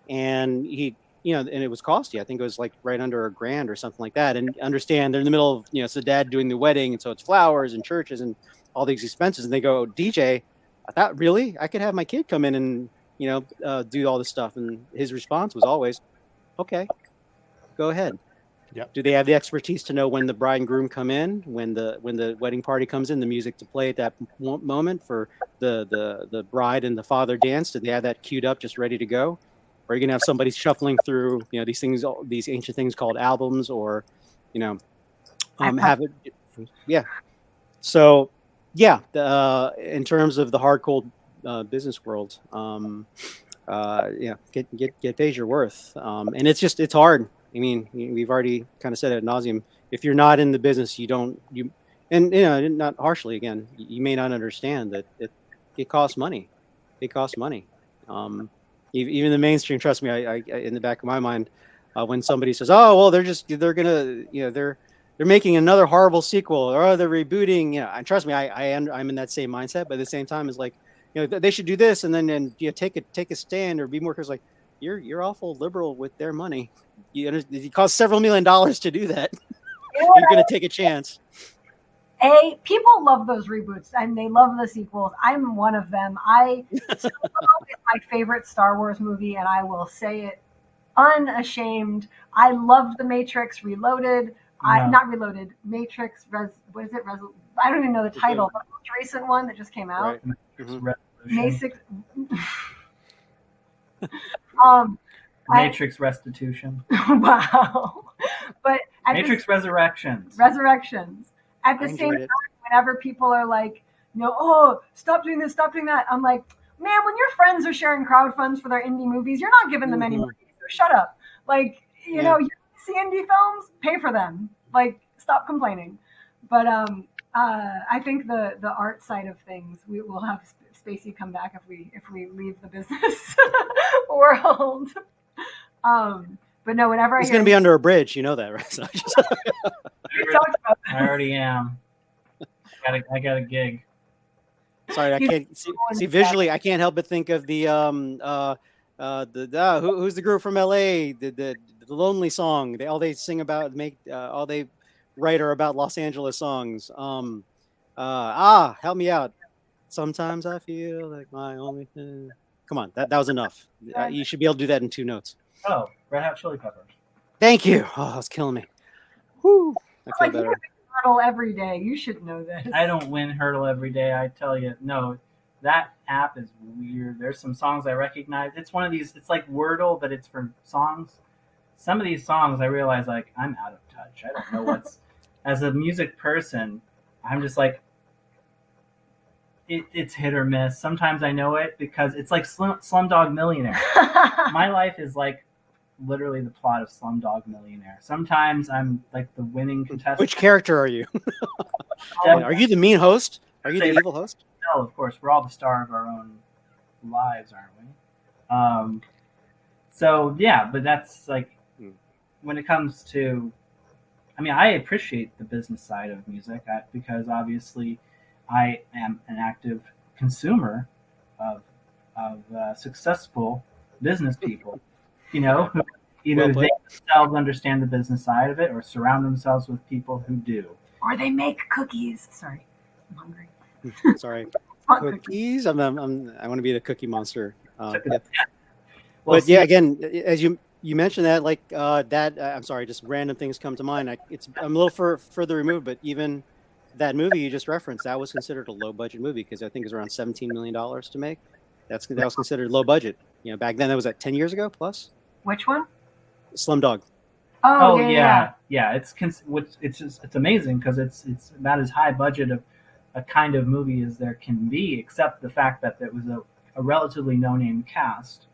Speaker 3: and he and it was costly. I think it was like right under $1,000 or something like that. And understand, they're in the middle of it's the dad doing the wedding, and so it's flowers and churches and all these expenses, and they go, DJ, I thought, really, I could have my kid come in and do all this stuff. And his response was always, okay, go ahead.
Speaker 6: Yep.
Speaker 3: Do they have the expertise to know when the bride and groom come in, when the wedding party comes in, the music to play at that moment for the bride and the father dance? Do they have that queued up, just ready to go? Or are you gonna have somebody shuffling through these things, these ancient things called albums, or have it? Yeah. So in terms of the hardcore business world, get paid your worth, and it's hard. I mean, we've already kind of said it ad nauseum. If you're not in the business, not harshly, again, you may not understand that it costs money. It costs money. Even the mainstream, trust me, I in the back of my mind, when somebody says, "Oh, well, they're making another horrible sequel, or they're rebooting," and trust me, I'm in that same mindset. But at the same time, it's like, they should do this, and then take a stand or be more. Because like, you're awful liberal with their money. It costs several $1 million to do that. You're going to take a chance.
Speaker 4: People love those reboots and they love the sequels. I'm one of them. It's my favorite Star Wars movie, and I will say it unashamed. I loved The Matrix Reloaded. Not Reloaded. Matrix what is it? I don't even know the title, but the most recent one that just came out.
Speaker 5: Right.
Speaker 4: Matrix.
Speaker 5: Matrix Restitution.
Speaker 4: Wow. But
Speaker 5: Matrix Resurrections.
Speaker 4: At the same time, whenever people are like, oh, stop doing this, stop doing that, I'm like, man, when your friends are sharing crowd funds for their indie movies, you're not giving them any money. So shut up. Like, you see indie films, pay for them. Like, stop complaining. But I think the art side of things, we will have Spacey come back if we leave the business world. But no, whenever I
Speaker 3: He's
Speaker 4: hear
Speaker 3: going to be under a bridge. You know that, right? So
Speaker 4: we talked about
Speaker 5: I already am. I got a gig.
Speaker 3: sorry, I
Speaker 4: He's
Speaker 3: can't see visually. I can't help but think of the who's the group from LA, the Lonely Song. They sing about all they write are about Los Angeles songs. Help me out. Sometimes I feel like my only thing. Come on, that was enough. You should be able to do that in 2 notes.
Speaker 5: Oh, Red Hot Chili Peppers.
Speaker 3: Thank you. Oh, it's killing me. Whew, I feel
Speaker 4: like you
Speaker 3: better.
Speaker 4: hurdle every day. You should know this.
Speaker 5: I don't win hurdle every day. I tell you, no, that app is weird. There's some songs I recognize. It's one of these. It's like Wordle, but it's for songs. Some of these songs, I realize like I'm out of touch. I don't know what's. As a music person, I'm just like. It's hit or miss. Sometimes I know it because it's like Slumdog Millionaire. My life is like literally the plot of Slumdog Millionaire. Sometimes I'm like the winning contestant.
Speaker 3: Which character are you? Are you the mean host? Are you the evil host?
Speaker 5: No, of course. We're all the star of our own lives, aren't we? So yeah, but that's like when it comes to. I mean, I appreciate the business side of music because obviously. I am an active consumer of successful business people, who either they themselves understand the business side of it or surround themselves with people who do.
Speaker 4: Or they make cookies. Sorry, I'm hungry.
Speaker 3: Sorry,
Speaker 4: Want
Speaker 3: cookies. I want to be the cookie monster.
Speaker 5: Well,
Speaker 3: but yeah, again, as you mentioned that, like I'm sorry, just random things come to mind. I'm a little further removed, but even. That movie you just referenced, that was considered a low budget movie because I think it was around $17 million to make. That was considered low budget. Back then that was 10 years ago plus.
Speaker 4: Which one?
Speaker 3: Slumdog.
Speaker 5: Oh yeah. It's amazing because it's about as high budget of a kind of movie as there can be, except the fact that it was a relatively no-name cast.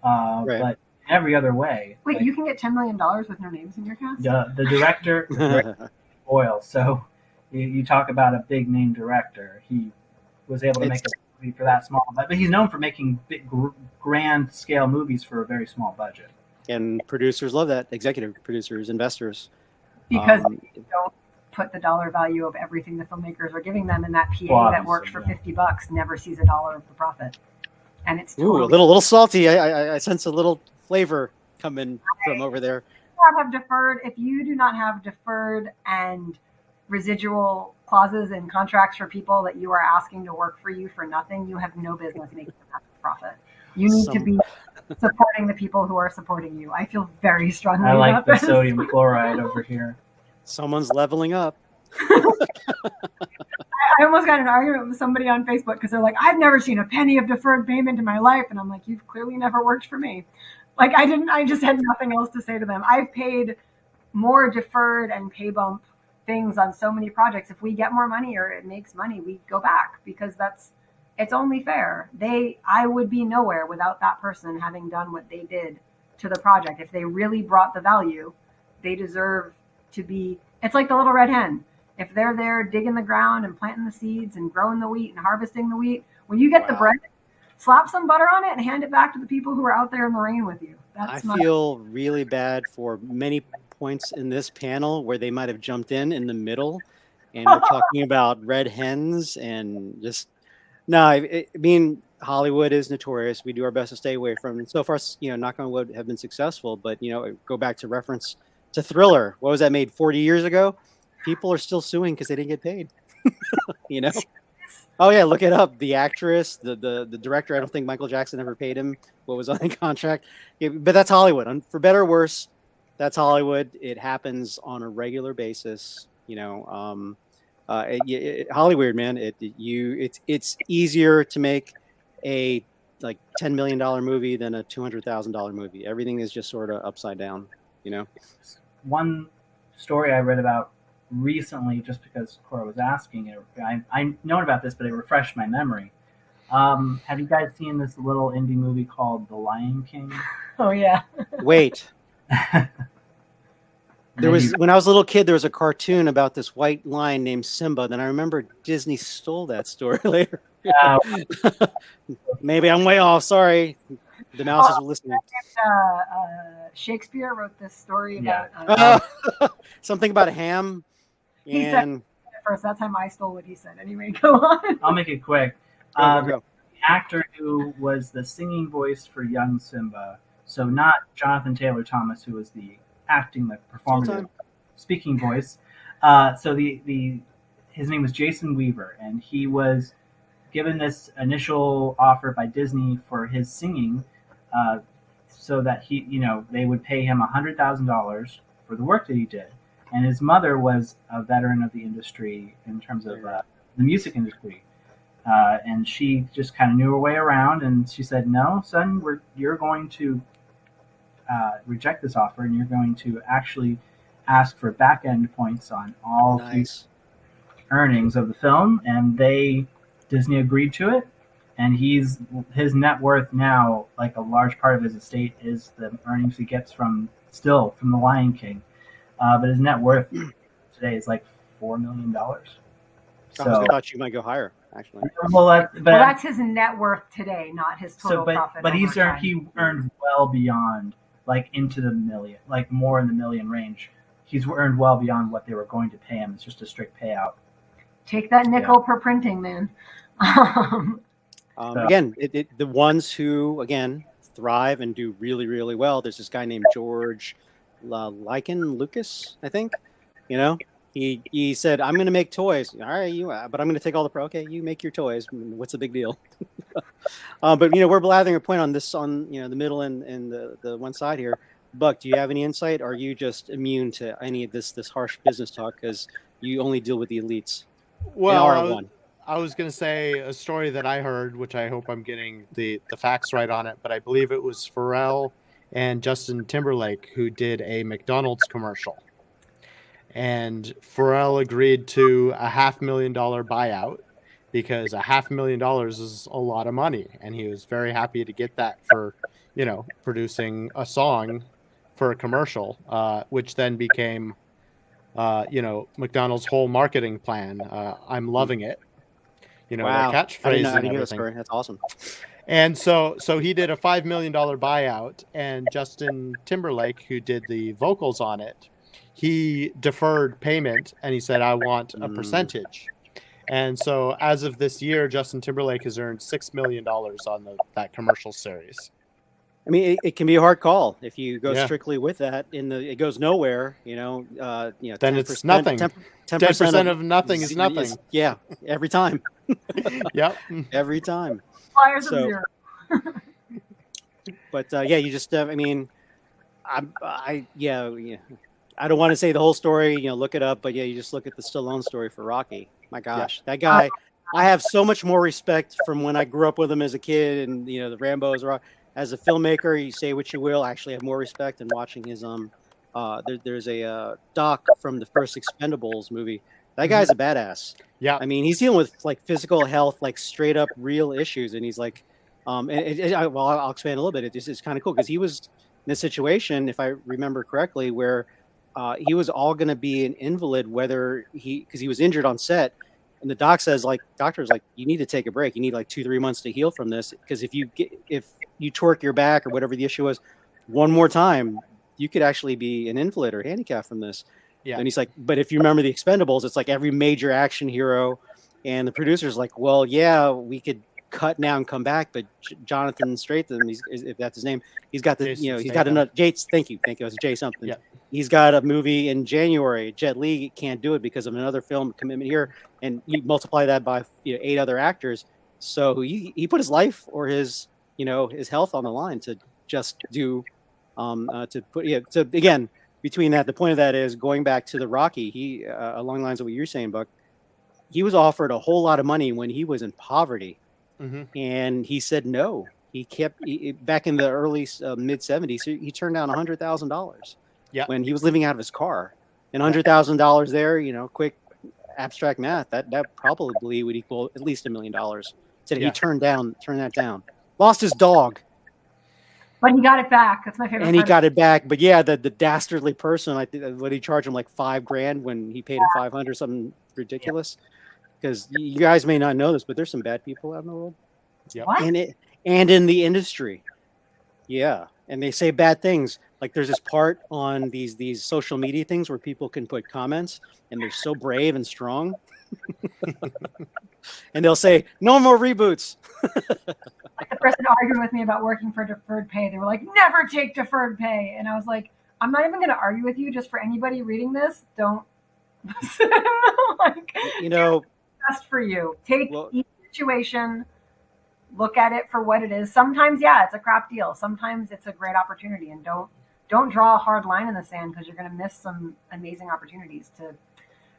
Speaker 3: Right.
Speaker 5: But every other way.
Speaker 4: Wait, you can get $10 million with no names in your cast?
Speaker 5: The director oil. So. You talk about a big name director. He was able to make a movie for that small, but he's known for making big, grand scale movies for a very small budget.
Speaker 3: And producers love that. Executive producers, investors,
Speaker 4: because they don't put the dollar value of everything the filmmakers are giving them, and that PA that worked for $50 never sees $1 of the profit. And it's totally
Speaker 3: a little salty. I sense a little flavor coming from over there.
Speaker 4: Have deferred. If you do not have deferred and residual clauses and contracts for people that you are asking to work for you for nothing, you have no business making that profit. You need to be supporting the people who are supporting you. I feel very strongly about
Speaker 5: I like the
Speaker 4: this.
Speaker 5: sodium chloride over here.
Speaker 3: Someone's leveling up.
Speaker 4: I almost got in an argument with somebody on Facebook because they're like, I've never seen a penny of deferred payment in my life. And I'm like, you've clearly never worked for me. Like I just had nothing else to say to them. I've paid more deferred and pay bump things on so many projects. If we get more money or it makes money, we go back because it's only fair. I would be nowhere without that person having done what they did to the project. If they really brought the value, they deserve to be. It's like the little red hen. If they're there digging the ground and planting the seeds and growing the wheat and harvesting the wheat, when you get the bread, slap some butter on it and hand it back to the people who are out there in the rain with you.
Speaker 3: I feel really bad for many points in this panel where they might have jumped in the middle and we're talking about red hens and just I mean Hollywood is notorious. We do our best to stay away from. So far, knock on wood, have been successful. But go back to reference to Thriller. What was that made 40 years ago? People are still suing because they didn't get paid. Oh yeah, look it up. The actress, the director. I don't think Michael Jackson ever paid him what was on the contract. But that's Hollywood. For better or worse, that's Hollywood. It happens on a regular basis. Hollywood, man. It's easier to make a like $10 million movie than a $200,000 movie. Everything is just sort of upside down.
Speaker 5: One story I read about recently, just because Koura was asking it, I known about this, but it refreshed my memory. Have you guys seen this little indie movie called The Lion King?
Speaker 4: Oh yeah.
Speaker 3: Wait. When I was a little kid, there was a cartoon about this white lion named Simba. Then I remember Disney stole that story later. Maybe I'm way off. Sorry. The mouse is listening.
Speaker 4: Shakespeare wrote this story
Speaker 5: Yeah.
Speaker 4: about.
Speaker 3: Something about a ham.
Speaker 4: He said
Speaker 3: And
Speaker 4: at first. That time I stole what he said. Anyway, go on.
Speaker 5: I'll make it quick.
Speaker 3: go.
Speaker 5: The actor who was the singing voice for young Simba, so not Jonathan Taylor Thomas, who was the acting, the performative
Speaker 3: Full-time.
Speaker 5: speaking voice. So his name was Jason Weaver, and he was given this initial offer by Disney for his singing, so that they would pay him $100,000 for the work that he did. And his mother was a veteran of the industry in terms of the music industry. And she just kind of knew her way around, and she said, "No, son, you're going to reject this offer, and you're going to actually ask for back-end points on all
Speaker 3: Nice.
Speaker 5: earnings of the film." And Disney agreed to it. And his net worth now, like a large part of his estate, is the earnings he gets from The Lion King. But his net worth today is like $4 million.
Speaker 3: I thought you might go higher, actually.
Speaker 5: Well,
Speaker 4: That's his net worth today, not his total profit.
Speaker 5: But
Speaker 4: over
Speaker 5: he earned well beyond, like, into the million, like more in the million range. He's earned well beyond what they were going to pay him. It's just a strict payout.
Speaker 4: Take that nickel per printing, man.
Speaker 3: Again, the ones who, again, thrive and do really, really well. There's this guy named George Lucas, I think. He said, "I'm going to make toys." All right, but I'm going to take all the okay. You make your toys. What's the big deal? But we're blathering a point on this, on the middle and the one side here. Buck, do you have any insight? Or are you just immune to any of this harsh business talk because you only deal with the elites?
Speaker 6: Well, I was going to say a story that I heard, which I hope I'm getting the facts right on it, but I believe it was Pharrell and Justin Timberlake who did a McDonald's commercial. And Pharrell agreed to a $500,000 buyout because $500,000 is a lot of money. And he was very happy to get that for, producing a song for a commercial, which then became, McDonald's whole marketing plan. I'm loving it.
Speaker 3: Wow.
Speaker 6: Their catchphrase
Speaker 3: I didn't
Speaker 6: and
Speaker 3: hear that
Speaker 6: everything.
Speaker 3: story. That's awesome.
Speaker 6: And so he did a $5 million buyout, and Justin Timberlake, who did the vocals on it, he deferred payment, and he said, "I want a percentage." And so as of this year, Justin Timberlake has earned $6 million on that commercial series.
Speaker 3: I mean, it can be a hard call if you go strictly with that. It goes nowhere. Then
Speaker 6: 10%, it's nothing. 10% of nothing is nothing.
Speaker 3: Every time.
Speaker 6: Yep.
Speaker 3: Every time.
Speaker 4: Flyers of zero.
Speaker 3: But you just. I mean, I don't want to say the whole story. Look it up. But you just look at the Stallone story for Rocky. My gosh, that guy. I have so much more respect from when I grew up with him as a kid, and the Rambos. As a filmmaker, you say what you will. I actually have more respect than watching his there's a doc from the first Expendables movie. That guy's a badass.
Speaker 6: Yeah.
Speaker 3: I mean, he's dealing with like physical health, like straight up real issues, and he's like, I'll expand a little bit. It's kind of cool because he was in a situation, if I remember correctly, where he was all going to be an invalid, because he was injured on set. And the doctor's like, you need to take a break. You need like 2-3 months to heal from this. Because if you torque your back or whatever the issue was, one more time, you could actually be an invalid or handicapped from this.
Speaker 6: Yeah.
Speaker 3: And he's like, but if you remember the Expendables, it's like every major action hero, and the producer's like, well, yeah, we could cut now and come back, but Jonathan Stratham, if that's his name, he's got he's got another Jace. Thank you, it was Jay something.
Speaker 6: Yeah.
Speaker 3: He's got a movie in January. Jet Li can't do it because of another film commitment here, and you multiply that by 8 other actors. So he put his life or his his health on the line to just do so again. Between that, the point of that is going back to the Rocky. He along the lines of what you're saying, Buck. He was offered a whole lot of money when he was in poverty, and he said no. He kept back in the early mid '70s. He turned down $100,000 when he was living out of his car, and $100,000 there. Quick abstract math that probably would equal at least $1 million. Today he turned that down. Lost his dog.
Speaker 4: But he got it back. That's my favorite.
Speaker 3: And he got it back. But the dastardly person, I think, what he charged him like $5,000 when he paid him $500, something ridiculous. Because you guys may not know this, but there's some bad people out in the world.
Speaker 6: Yep.
Speaker 4: What?
Speaker 3: And in the industry. Yeah, and they say bad things. Like there's this part on these social media things where people can put comments, and they're so brave and strong, and they'll say no more reboots.
Speaker 4: Like the person arguing with me about working for deferred pay, they were like, never take deferred pay. And I was like, I'm not even going to argue with you. Just for anybody reading this, don't listen. Like,
Speaker 3: You know,
Speaker 4: best for you. Take
Speaker 3: well,
Speaker 4: each situation, look at it for what it is. Sometimes, yeah, it's a crap deal. Sometimes it's a great opportunity, and don't draw a hard line in the sand, because you're going to miss some amazing opportunities to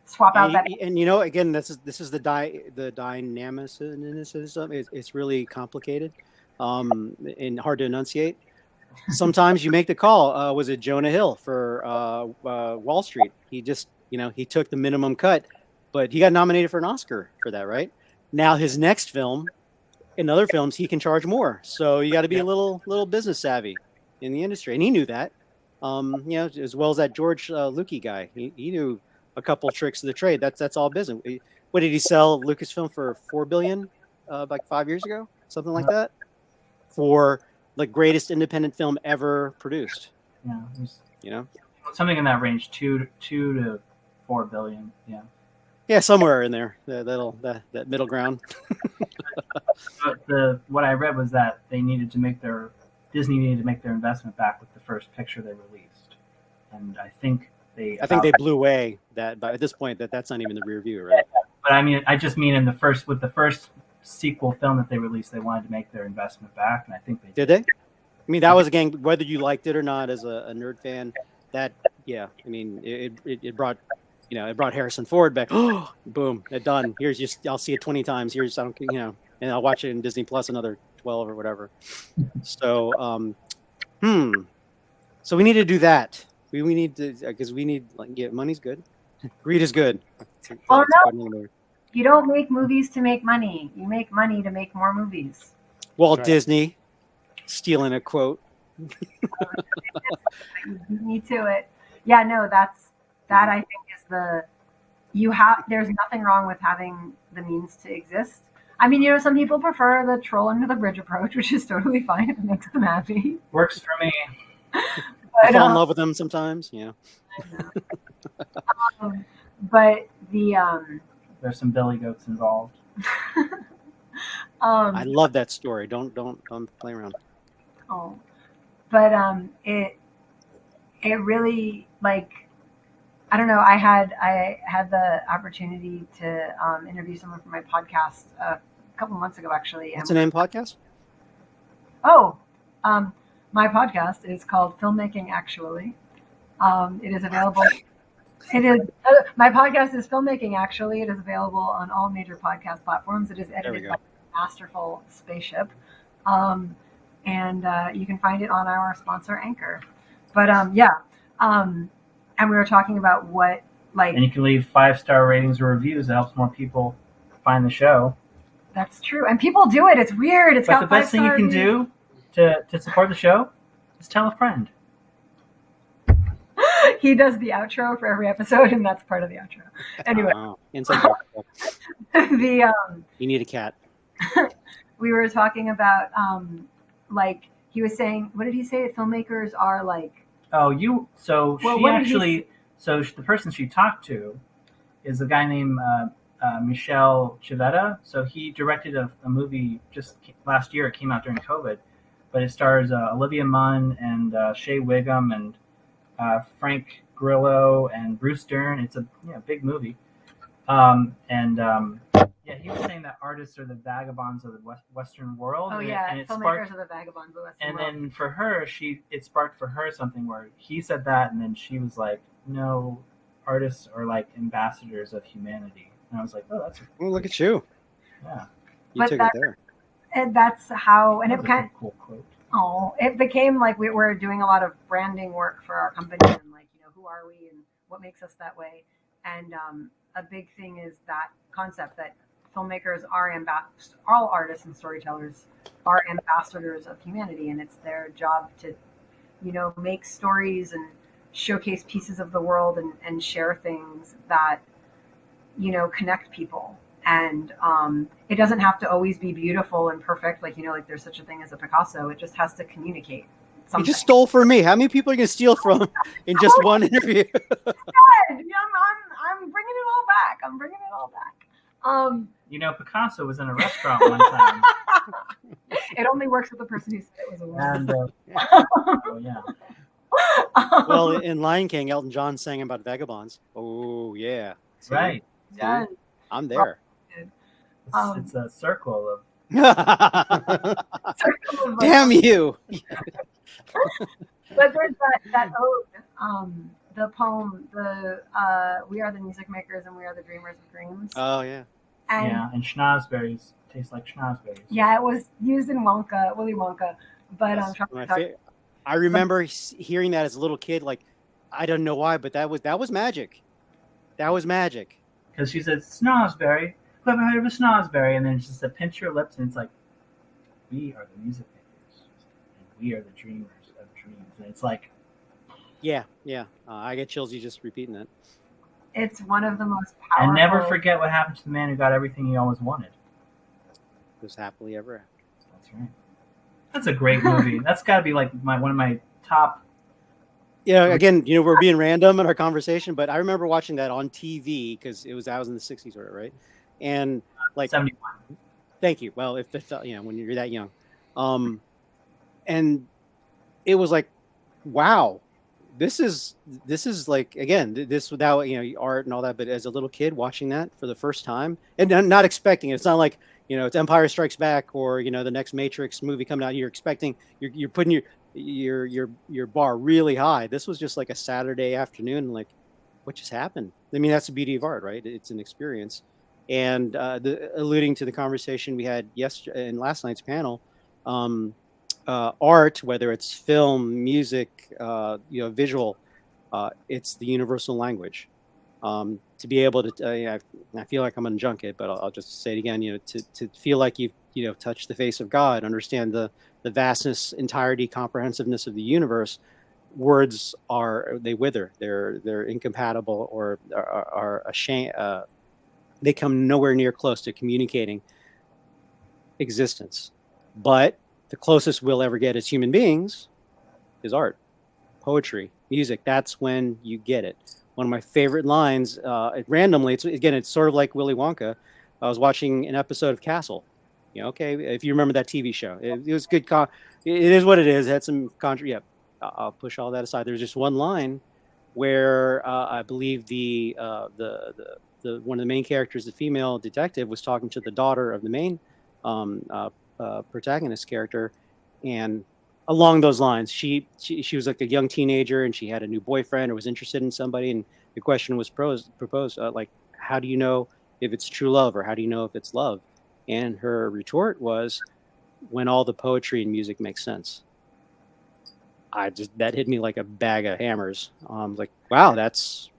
Speaker 4: swap out that.
Speaker 3: and you know, again, this is the dynamicism. It's really complicated, and hard to enunciate. Sometimes you make the call. Was it Jonah Hill for Wall Street? He just, he took the minimum cut, but he got nominated for an Oscar for that, right? Now his next film, in other films, he can charge more. So you got to be a little business savvy in the industry, and he knew that. As well as that George Lucas guy, he knew a couple tricks of the trade. That's all business. What did he sell Lucasfilm for? $4 billion, like 5 years ago, something like that, for the greatest independent film ever produced.
Speaker 5: Yeah,
Speaker 3: You know,
Speaker 5: something in that range, two to 4 billion. Yeah.
Speaker 3: Yeah, somewhere in there, that middle ground.
Speaker 5: But what I read was that Disney needed to make their investment back with the first picture they released, and I think they
Speaker 3: blew away that. But at this point, that's not even the rear view, right?
Speaker 5: But I mean, I just mean with the first sequel film that they released, they wanted to make their investment back, and I think they
Speaker 3: did. They? I mean, that was, again, whether you liked it or not as a nerd fan. That, yeah, I mean, it brought. It brought Harrison Ford back. Oh, boom, it done. I'll see it 20 times. Here's, I don't, and I'll watch it in Disney Plus another 12 or whatever. So, so we need to do that. We need to, because we need, money's good. Greed is good.
Speaker 4: Well, no, you don't make movies to make money. You make money to make more movies.
Speaker 3: Walt Disney, stealing a quote.
Speaker 4: You beat me to it. Yeah, no, that I think is there's nothing wrong with having the means to exist. I mean, some people prefer the troll under the bridge approach, which is totally fine if it makes them happy.
Speaker 5: Works for me.
Speaker 3: I fall in love with them sometimes,
Speaker 4: but
Speaker 5: there's some billy goats involved.
Speaker 3: I love that story. Don't play around.
Speaker 4: Oh, but it really, I don't know. I had the opportunity to interview someone for my podcast a couple months ago, actually.
Speaker 3: What's the name of the podcast?
Speaker 4: Oh, my podcast is called Filmmaking Actually. It is available. My podcast is Filmmaking Actually. It is available on all major podcast platforms. It is edited by masterful Spaceship, and you can find it on our sponsor Anchor. But and we were talking about and
Speaker 5: you can leave 5-star ratings or reviews. It helps more people find the show.
Speaker 4: That's true, and people do it. It's weird. It's
Speaker 5: but
Speaker 4: got
Speaker 5: the best thing you can do to support the show is tell a friend.
Speaker 4: He does the outro for every episode, and that's part of the outro. Anyway,
Speaker 3: you need a cat.
Speaker 4: We were talking about he was saying, what did he say? Filmmakers are like.
Speaker 5: Oh, so the person she talked to is a guy named Michel Chivetta. So he directed a movie just last year. It came out during COVID, but it stars Olivia Munn and Shea Wiggum and Frank Grillo and Bruce Dern. It's a big movie. He was saying that artists are the vagabonds of the Western world.
Speaker 4: Oh,
Speaker 5: and
Speaker 4: filmmakers are the vagabonds of the Western world.
Speaker 5: And then for her, it sparked for her something where he said that, and then she was like, no, artists are like ambassadors of humanity. And I was like, oh, that's
Speaker 3: look at you.
Speaker 5: Yeah.
Speaker 3: You took it there.
Speaker 4: And that's how, and it kind of
Speaker 5: cool quote.
Speaker 4: Oh, it became like we were doing a lot of branding work for our company, and who are we and what makes us that way. And a big thing is that concept that filmmakers are all artists and storytellers are ambassadors of humanity, and it's their job to, make stories and showcase pieces of the world and share things that, connect people. And it doesn't have to always be beautiful and perfect, like there's such a thing as a Picasso. It just has to communicate.
Speaker 3: You just stole from me. How many people are you gonna steal from in just one interview?
Speaker 4: I'm bringing it all back. I'm bringing it all back.
Speaker 5: You know, Picasso was in a restaurant one time.
Speaker 4: It only works with the person who said it was a woman.
Speaker 5: And, oh, yeah.
Speaker 3: Well, in Lion King, Elton John sang about vagabonds. Oh, yeah. See?
Speaker 5: Right.
Speaker 4: Done.
Speaker 3: I'm there.
Speaker 5: It's a circle of.
Speaker 3: Damn you!
Speaker 4: But there's that ode, the poem, "We are the music makers and we are the dreamers of dreams."
Speaker 3: Oh yeah.
Speaker 5: And schnozberries taste like schnozberries.
Speaker 4: Yeah, it was used in Willy Wonka, but
Speaker 3: I remember hearing that as a little kid. Like, I don't know why, but that was magic. That was magic.
Speaker 5: Because she said snozberry. Who ever heard of a snozberry? And then she said, pinch your lips, and it's like, we are the music makers, and we are the dreamers of dreams. And it's like,
Speaker 3: yeah. I get chills. You just repeating that.
Speaker 4: It's one of the most powerful.
Speaker 5: And never forget what happened to the man who got everything he always wanted.
Speaker 3: Was happily ever after.
Speaker 5: That's right. That's a great movie. That's got to be like one of my top.
Speaker 3: Yeah, again, we're being random in our conversation, but I remember watching that on TV because I was in the 60s, right? And like
Speaker 5: 71.
Speaker 3: Thank you. Well, if when you're that young, and it was like, wow, this is like, again, this without art and all that, but as a little kid watching that for the first time and not expecting it. It's not like it's Empire Strikes Back or the next Matrix movie coming out. You're expecting you're putting your bar really high. This was just like a Saturday afternoon, like, what just happened? I mean, that's the beauty of art, right? It's an experience. And alluding to the conversation we had yesterday in last night's panel, art, whether it's film, music, visual, it's the universal language. To be able to, I feel like I'm on junket, but I'll just say it again. To feel like you've touched the face of God, understand the vastness, entirety, comprehensiveness of the universe. Words they wither. They're incompatible or are ashamed. They come nowhere near close to communicating existence. But the closest we'll ever get as human beings is art, poetry, music. That's when you get it. One of my favorite lines, randomly, it's sort of like Willy Wonka. I was watching an episode of Castle. Okay, if you remember that TV show, it was good. It is what it is. It had some contra. Yeah, I'll push all that aside. There's just one line where I believe the one of the main characters, the female detective, was talking to the daughter of the main protagonist character, and along those lines, she was like a young teenager, and she had a new boyfriend or was interested in somebody, and the question was proposed, like, how do you know if it's true love, or how do you know if it's love? And her retort was, when all the poetry and music makes sense. That hit me like a bag of hammers. Like, wow, that's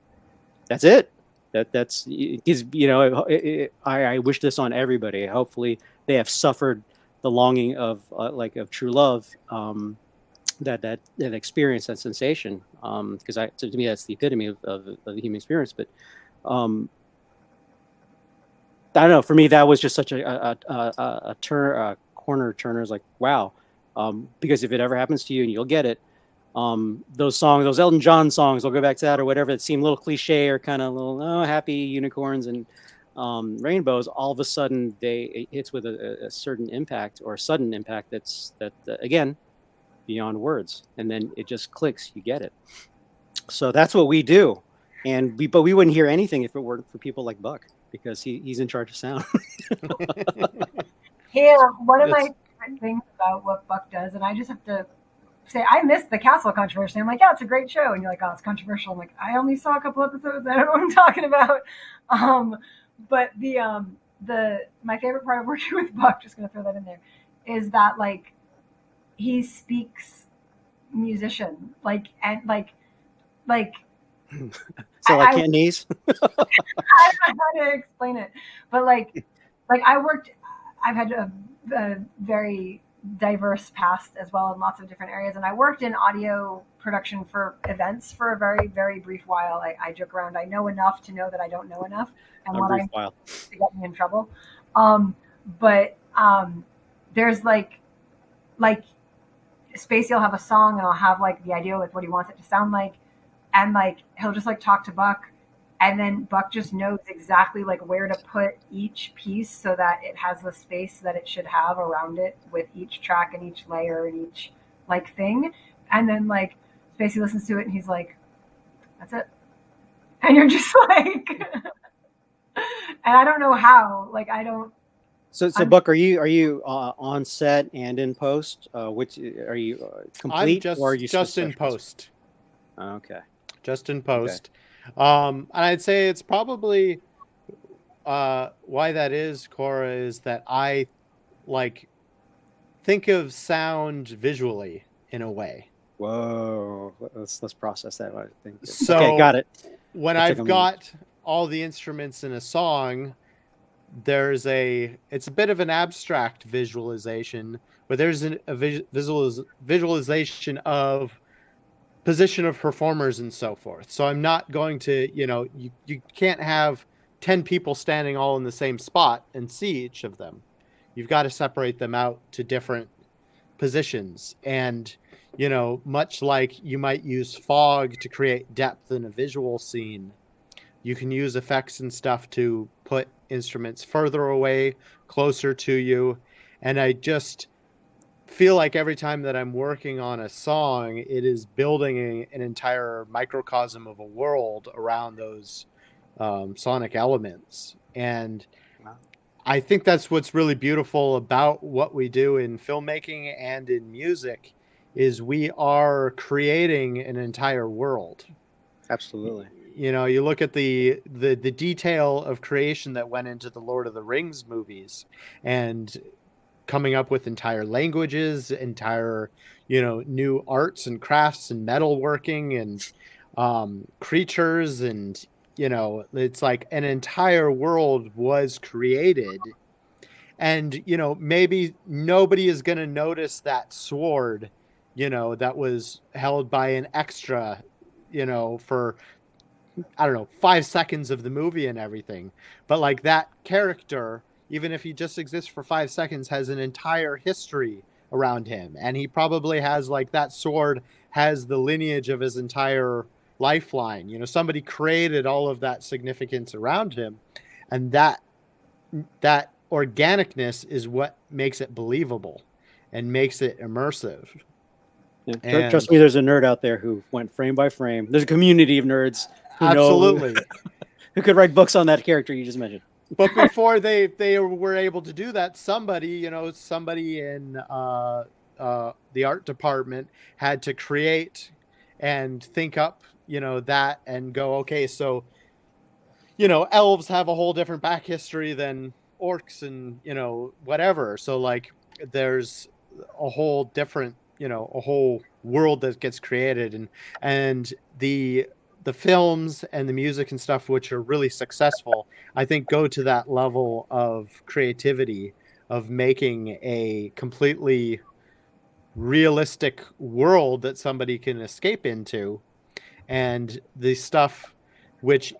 Speaker 3: it. That's is I wish this on everybody. Hopefully they have suffered the longing of true love, that experience, that sensation, because to me that's the epitome of the human experience. But I don't know, for me that was just such a corner turner. Is like, wow, because if it ever happens to you, and you'll get it. Those songs, those Elton John songs, I'll go back to that, or whatever, that seem a little cliche or kind of a little happy unicorns and rainbows. All of a sudden, it hits with a certain impact, or a sudden impact that's again beyond words, and then it just clicks. You get it. So that's what we do, but we wouldn't hear anything if it weren't for people like Buck, because he's in charge of sound.
Speaker 4: Yeah, one of my favorite things about what Buck does, and I just have to say, I missed the Castle controversy. I'm like, yeah, it's a great show. And you're like, oh, it's controversial. I'm like, I only saw a couple episodes. I don't know what I'm talking about. But my favorite part of working with Buck, just going to throw that in there, is that like he speaks musician,
Speaker 3: so like Cantonese.
Speaker 4: I don't know how to explain it, but I've had a very diverse past as well in lots of different areas, and I worked in audio production for events for a very, very brief while. I joke around, I know enough to know that I don't know enough, and what I know to get me in trouble. But there's like Spacey will have a song and I'll have like the idea with what he wants it to sound like, and like he'll just like talk to Buck, and then Buck just knows exactly like where to put each piece so that it has the space that it should have around it with each track and each layer and each like thing. And then like Spacey listens to it and he's like, that's it. And you're just like, and I don't know how, like, I don't.
Speaker 3: So Buck, are you on set and in post? Which are you complete,
Speaker 6: I'm
Speaker 3: or are you
Speaker 6: just in post?
Speaker 3: Okay.
Speaker 6: Just in post. And I'd say it's probably why that is, Koura, is that I like think of sound visually in a way.
Speaker 3: Whoa, let's process that. I think.
Speaker 6: So
Speaker 3: okay, got it.
Speaker 6: When I've got all the instruments in a song, it's a bit of an abstract visualization, but there's a visualization of position of performers and so forth. So I'm not going to, you can't have 10 people standing all in the same spot and see each of them. You've got to separate them out to different positions. And, much like you might use fog to create depth in a visual scene, you can use effects and stuff to put instruments further away, closer to you. And I just feel like every time that I'm working on a song, it is building an entire microcosm of a world around those sonic elements. And I think that's what's really beautiful about what we do in filmmaking and in music, is we are creating an entire world.
Speaker 3: Absolutely.
Speaker 6: You look at the detail of creation that went into the Lord of the Rings movies, and coming up with entire languages, entire, new arts and crafts and metalworking and creatures. And, it's like an entire world was created. And, maybe nobody is going to notice that sword, that was held by an extra, for, I don't know, 5 seconds of the movie and everything. But like that character, even if he just exists for 5 seconds, has an entire history around him. And he probably has, like, that sword has the lineage of his entire lifeline. Somebody created all of that significance around him. And that organicness is what makes it believable and makes it immersive.
Speaker 3: Yeah, trust me, there's a nerd out there who went frame by frame. There's a community of nerds who
Speaker 6: absolutely
Speaker 3: who could write books on that character you just mentioned.
Speaker 6: But before they were able to do that, somebody in the art department had to create and think up, that and go, okay, so, elves have a whole different back history than orcs and, whatever. So like there's a whole different, a whole world that gets created, and the films and the music and stuff, which are really successful, I think go to that level of creativity of making a completely realistic world that somebody can escape into. And the stuff which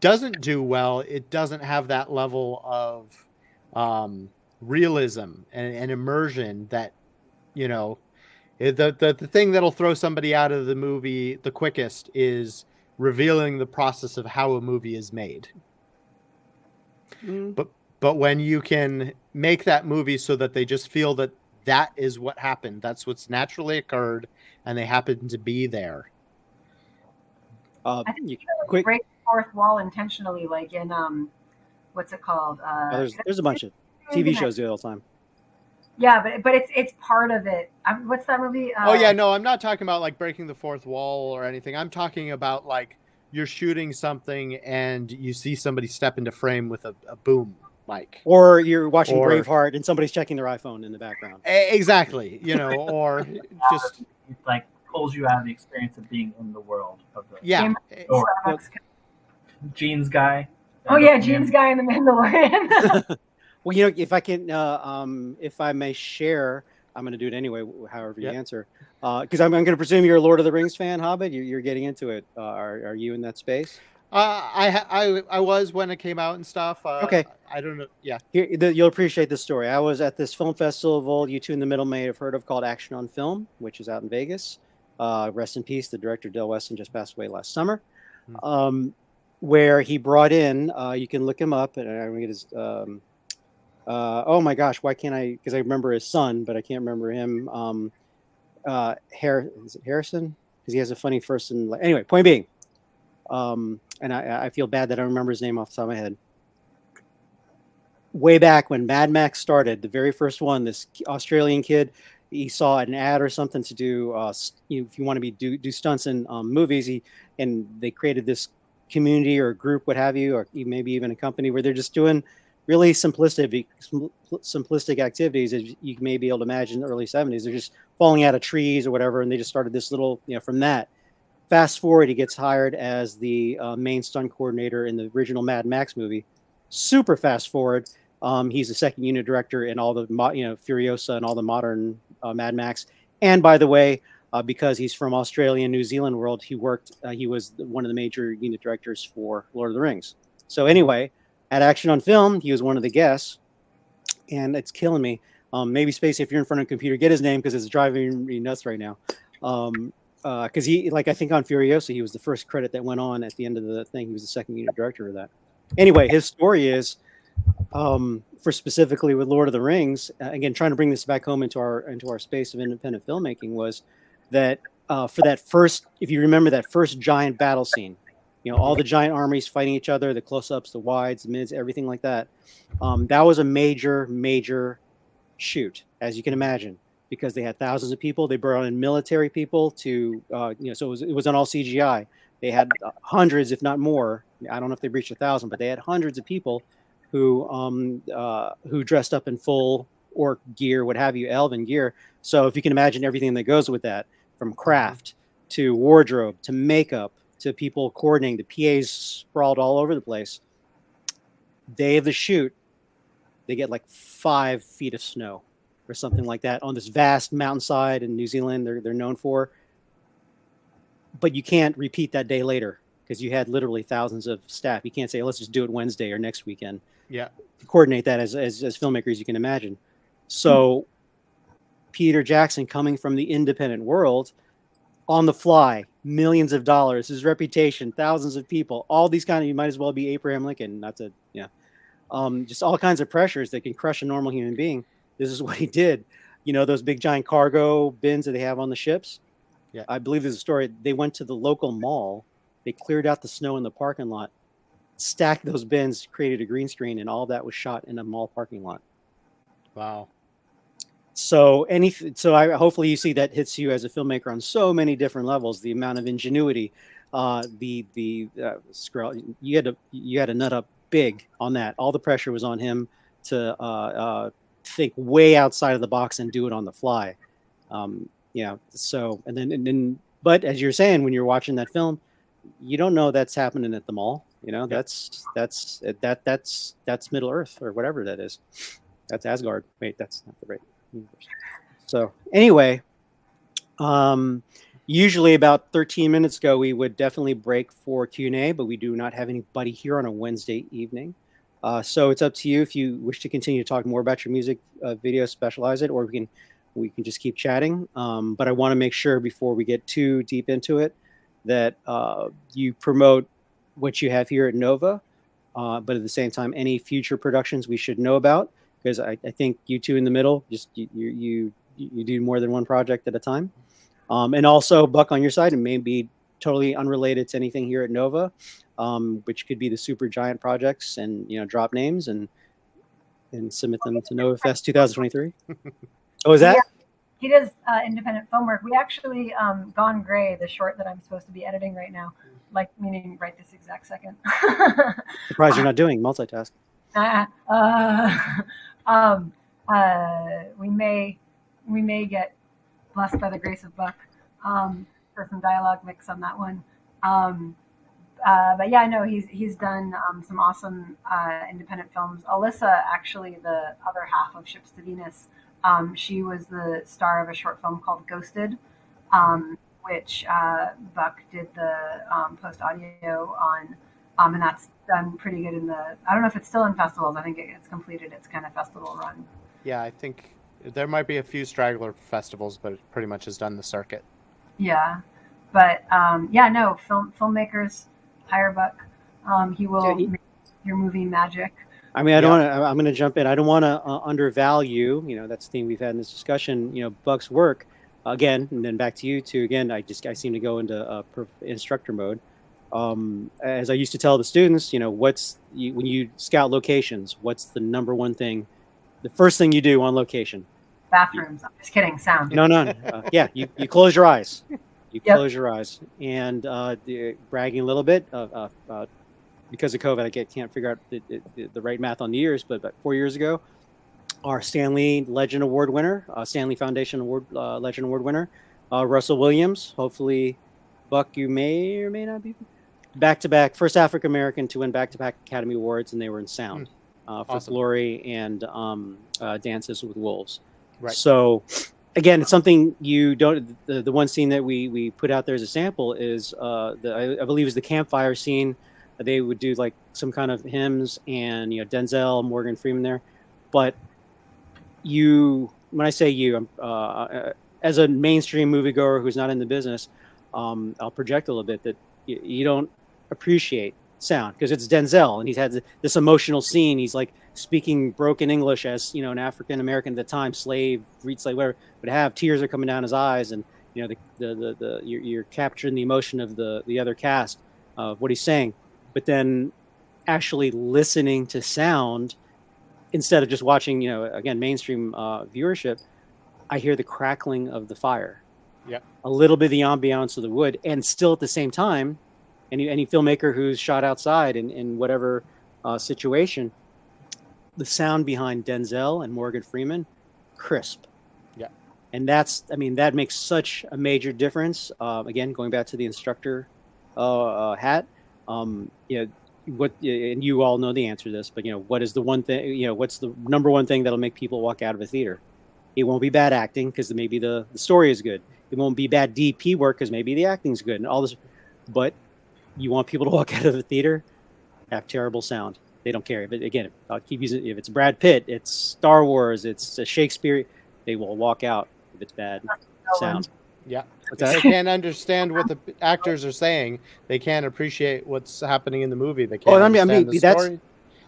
Speaker 6: doesn't do well, it doesn't have that level of realism and immersion that, the thing that'll throw somebody out of the movie the quickest is revealing the process of how a movie is made. But when you can make that movie so that they just feel that is what happened, that's what's naturally occurred, and they happen to be there.
Speaker 4: I think you break the fourth wall intentionally, like in what's it called?
Speaker 3: There's a bunch of TV shows do it all the time.
Speaker 4: Yeah, but it's part of it. What's that movie?
Speaker 6: No, I'm not talking about like breaking the fourth wall or anything. I'm talking about like you're shooting something and you see somebody step into frame with a boom mic.
Speaker 3: Or you're watching Braveheart and somebody's checking their iPhone in the background.
Speaker 6: Exactly. Or just
Speaker 5: it like pulls you out of the experience of being in the world of the Jeans guy.
Speaker 4: Oh yeah, Jeans guy in the Mandalorian.
Speaker 3: Well, if I can, if I may share, I'm going to do it anyway, however you answer. Because I'm going to presume you're a Lord of the Rings fan, Hobbit. You're getting into it. Are you in that space?
Speaker 6: I was when it came out and stuff.
Speaker 3: Okay.
Speaker 6: I don't know. Yeah.
Speaker 3: You'll appreciate this story. I was at this film festival you two in the middle may have heard of called Action on Film, which is out in Vegas. Rest in peace. The director Del Weston just passed away last summer. Where he brought in, you can look him up, and I get his. Oh my gosh, why can't I? Because I remember his son, but I can't remember him. Is it Harrison? Because he has a funny first and anyway. Point being, and I feel bad that I don't remember his name off the top of my head. Way back when Mad Max started, the very first one, this Australian kid, he saw an ad or something to do, if you want to do stunts in movies, and they created this community or group, what have you, or maybe even a company where they're just doing really simplistic activities, as you may be able to imagine. In the early 70s, they're just falling out of trees or whatever, and they just started this little, from that. Fast forward, he gets hired as the main stunt coordinator in the original Mad Max movie. Super fast forward. He's the second unit director in all the, Furiosa and all the modern Mad Max. And by the way, because he's from Australia and New Zealand world, he was one of the major unit directors for Lord of the Rings. So anyway, at Action on Film, he was one of the guests, and it's killing me. Maybe Spacey, if you're in front of a computer, get his name because it's driving me nuts right now. Because he, I think on Furiosa, he was the first credit that went on at the end of the thing. He was the second unit director of that. Anyway, his story is, for specifically with Lord of the Rings, again, trying to bring this back home into our space of independent filmmaking, was that for that first, if you remember that first giant battle scene, all the giant armies fighting each other, the close-ups, the wides, the mids, everything like that. That was a major shoot, as you can imagine, because they had thousands of people. They brought in military people to, so it was on all CGI. They had hundreds, if not more. I don't know if they reached 1,000, but they had hundreds of people who dressed up in full orc gear, what have you, elven gear. So if you can imagine everything that goes with that, from craft to wardrobe to makeup to people coordinating, the PAs sprawled all over the place. Day of the shoot, they get like 5 feet of snow or something like that on this vast mountainside in New Zealand. They're known for, but you can't repeat that day later because you had literally thousands of staff. You can't say, let's just do it Wednesday or next weekend.
Speaker 6: Yeah.
Speaker 3: To coordinate that as filmmakers, you can imagine. So Peter Jackson, coming from the independent world, on the fly, millions of dollars, his reputation, thousands of people, all these you might as well be Abraham Lincoln, just all kinds of pressures that can crush a normal human being. This is what he did. Those big giant cargo bins that they have on the ships.
Speaker 6: Yeah.
Speaker 3: I believe there's a story. They went to the local mall. They cleared out the snow in the parking lot, stacked those bins, created a green screen, and all of that was shot in a mall parking lot.
Speaker 6: Wow.
Speaker 3: So hopefully you see that hits you as a filmmaker on so many different levels. The amount of ingenuity, you had to nut up big on that. All the pressure was on him to think way outside of the box and do it on the fly. So but as you're saying, when you're watching that film, you don't know that's happening at the mall. That's Middle Earth or whatever that is. That's Asgard. Wait, that's not the right universe. So anyway, usually about 13 minutes ago, we would definitely break for Q&A, but we do not have anybody here on a Wednesday evening. So it's up to you if you wish to continue to talk more about your music video, specialize it, or we can just keep chatting. But I want to make sure before we get too deep into it that you promote what you have here at Nova, but at the same time, any future productions we should know about, because I think you two in the middle, just you do more than one project at a time. And also, Buck, on your side, it may be totally unrelated to anything here at Nova, which could be the super giant projects, and drop names and submit them to NovaFest 2023. Oh, is that?
Speaker 4: Yeah, he does independent film work. We actually, Gone Gray, the short that I'm supposed to be editing right now, meaning right this exact second.
Speaker 3: Surprised you're not doing multitask.
Speaker 4: We may get blessed by the grace of Buck for some dialogue mix on that one. But yeah, no, he's done some awesome independent films. Alyssa, actually, the other half of Ships to Venus, she was the star of a short film called Ghosted, which Buck did the post audio on. And that's done pretty good in the. I don't know if it's still in festivals. I think it's completed its kind of festival run.
Speaker 6: Yeah, I think there might be a few straggler festivals, but it pretty much has done the circuit.
Speaker 4: Yeah, but yeah, no, filmmakers hire Buck. He will make your movie magic.
Speaker 3: I mean, I don't want to. I'm going to jump in. I don't want to undervalue. That's the theme we've had in this discussion. Buck's work again, and then back to you two again. I seem to go into instructor mode. As I used to tell the students, when you scout locations, what's the number one thing, the first thing you do on location?
Speaker 4: Bathrooms. I'm just kidding. Sound.
Speaker 3: No. Yeah, you close your eyes. You
Speaker 4: Yep.
Speaker 3: close your eyes. And bragging a little bit, because of COVID, I can't figure out the right math on the years, but about 4 years ago, our Stanley Legend Award winner, Stanley Foundation Award Legend Award winner, Russell Williams. Hopefully, Buck, you may or may not be back-to-back, first African American to win back-to-back Academy Awards, and they were in sound for
Speaker 6: Awesome.
Speaker 3: Glory and Dances with Wolves.
Speaker 6: Right.
Speaker 3: So, again, it's something you don't. The one scene that we put out there as a sample is I believe is the campfire scene. They would do like some kind of hymns and Denzel, Morgan Freeman there, but when I say you, as a mainstream moviegoer who's not in the business, I'll project a little bit that you don't appreciate sound because it's Denzel and he's had this emotional scene. He's like speaking broken English as an African American at the time, slave, freed slave, whatever, would have tears are coming down his eyes, and you're capturing the emotion of the other cast of what he's saying, but then actually listening to sound instead of just watching, again, mainstream viewership, I hear the crackling of the fire.
Speaker 6: Yep.
Speaker 3: A little bit of the ambiance of the wood, and still at the same time, any filmmaker who's shot outside in whatever situation, the sound behind Denzel and Morgan Freeman, crisp.
Speaker 6: Yeah.
Speaker 3: And that makes such a major difference. Again, going back to the instructor hat, what, and you all know the answer to this, but what is the one thing, what's the number one thing that'll make people walk out of a theater? It won't be bad acting because maybe the story is good. It won't be bad DP work because maybe the acting's good and all this, but you want people to walk out of the theater, have terrible sound. They don't care. But again, I'll keep using, if it's Brad Pitt, it's Star Wars, it's a Shakespeare, they will walk out if it's bad sound.
Speaker 6: Yeah.
Speaker 3: What's
Speaker 6: They
Speaker 3: that?
Speaker 6: can't understand what the actors are saying. They can't appreciate what's happening in the movie. They can't
Speaker 3: Oh, I mean,
Speaker 6: understand the
Speaker 3: that's-
Speaker 6: story.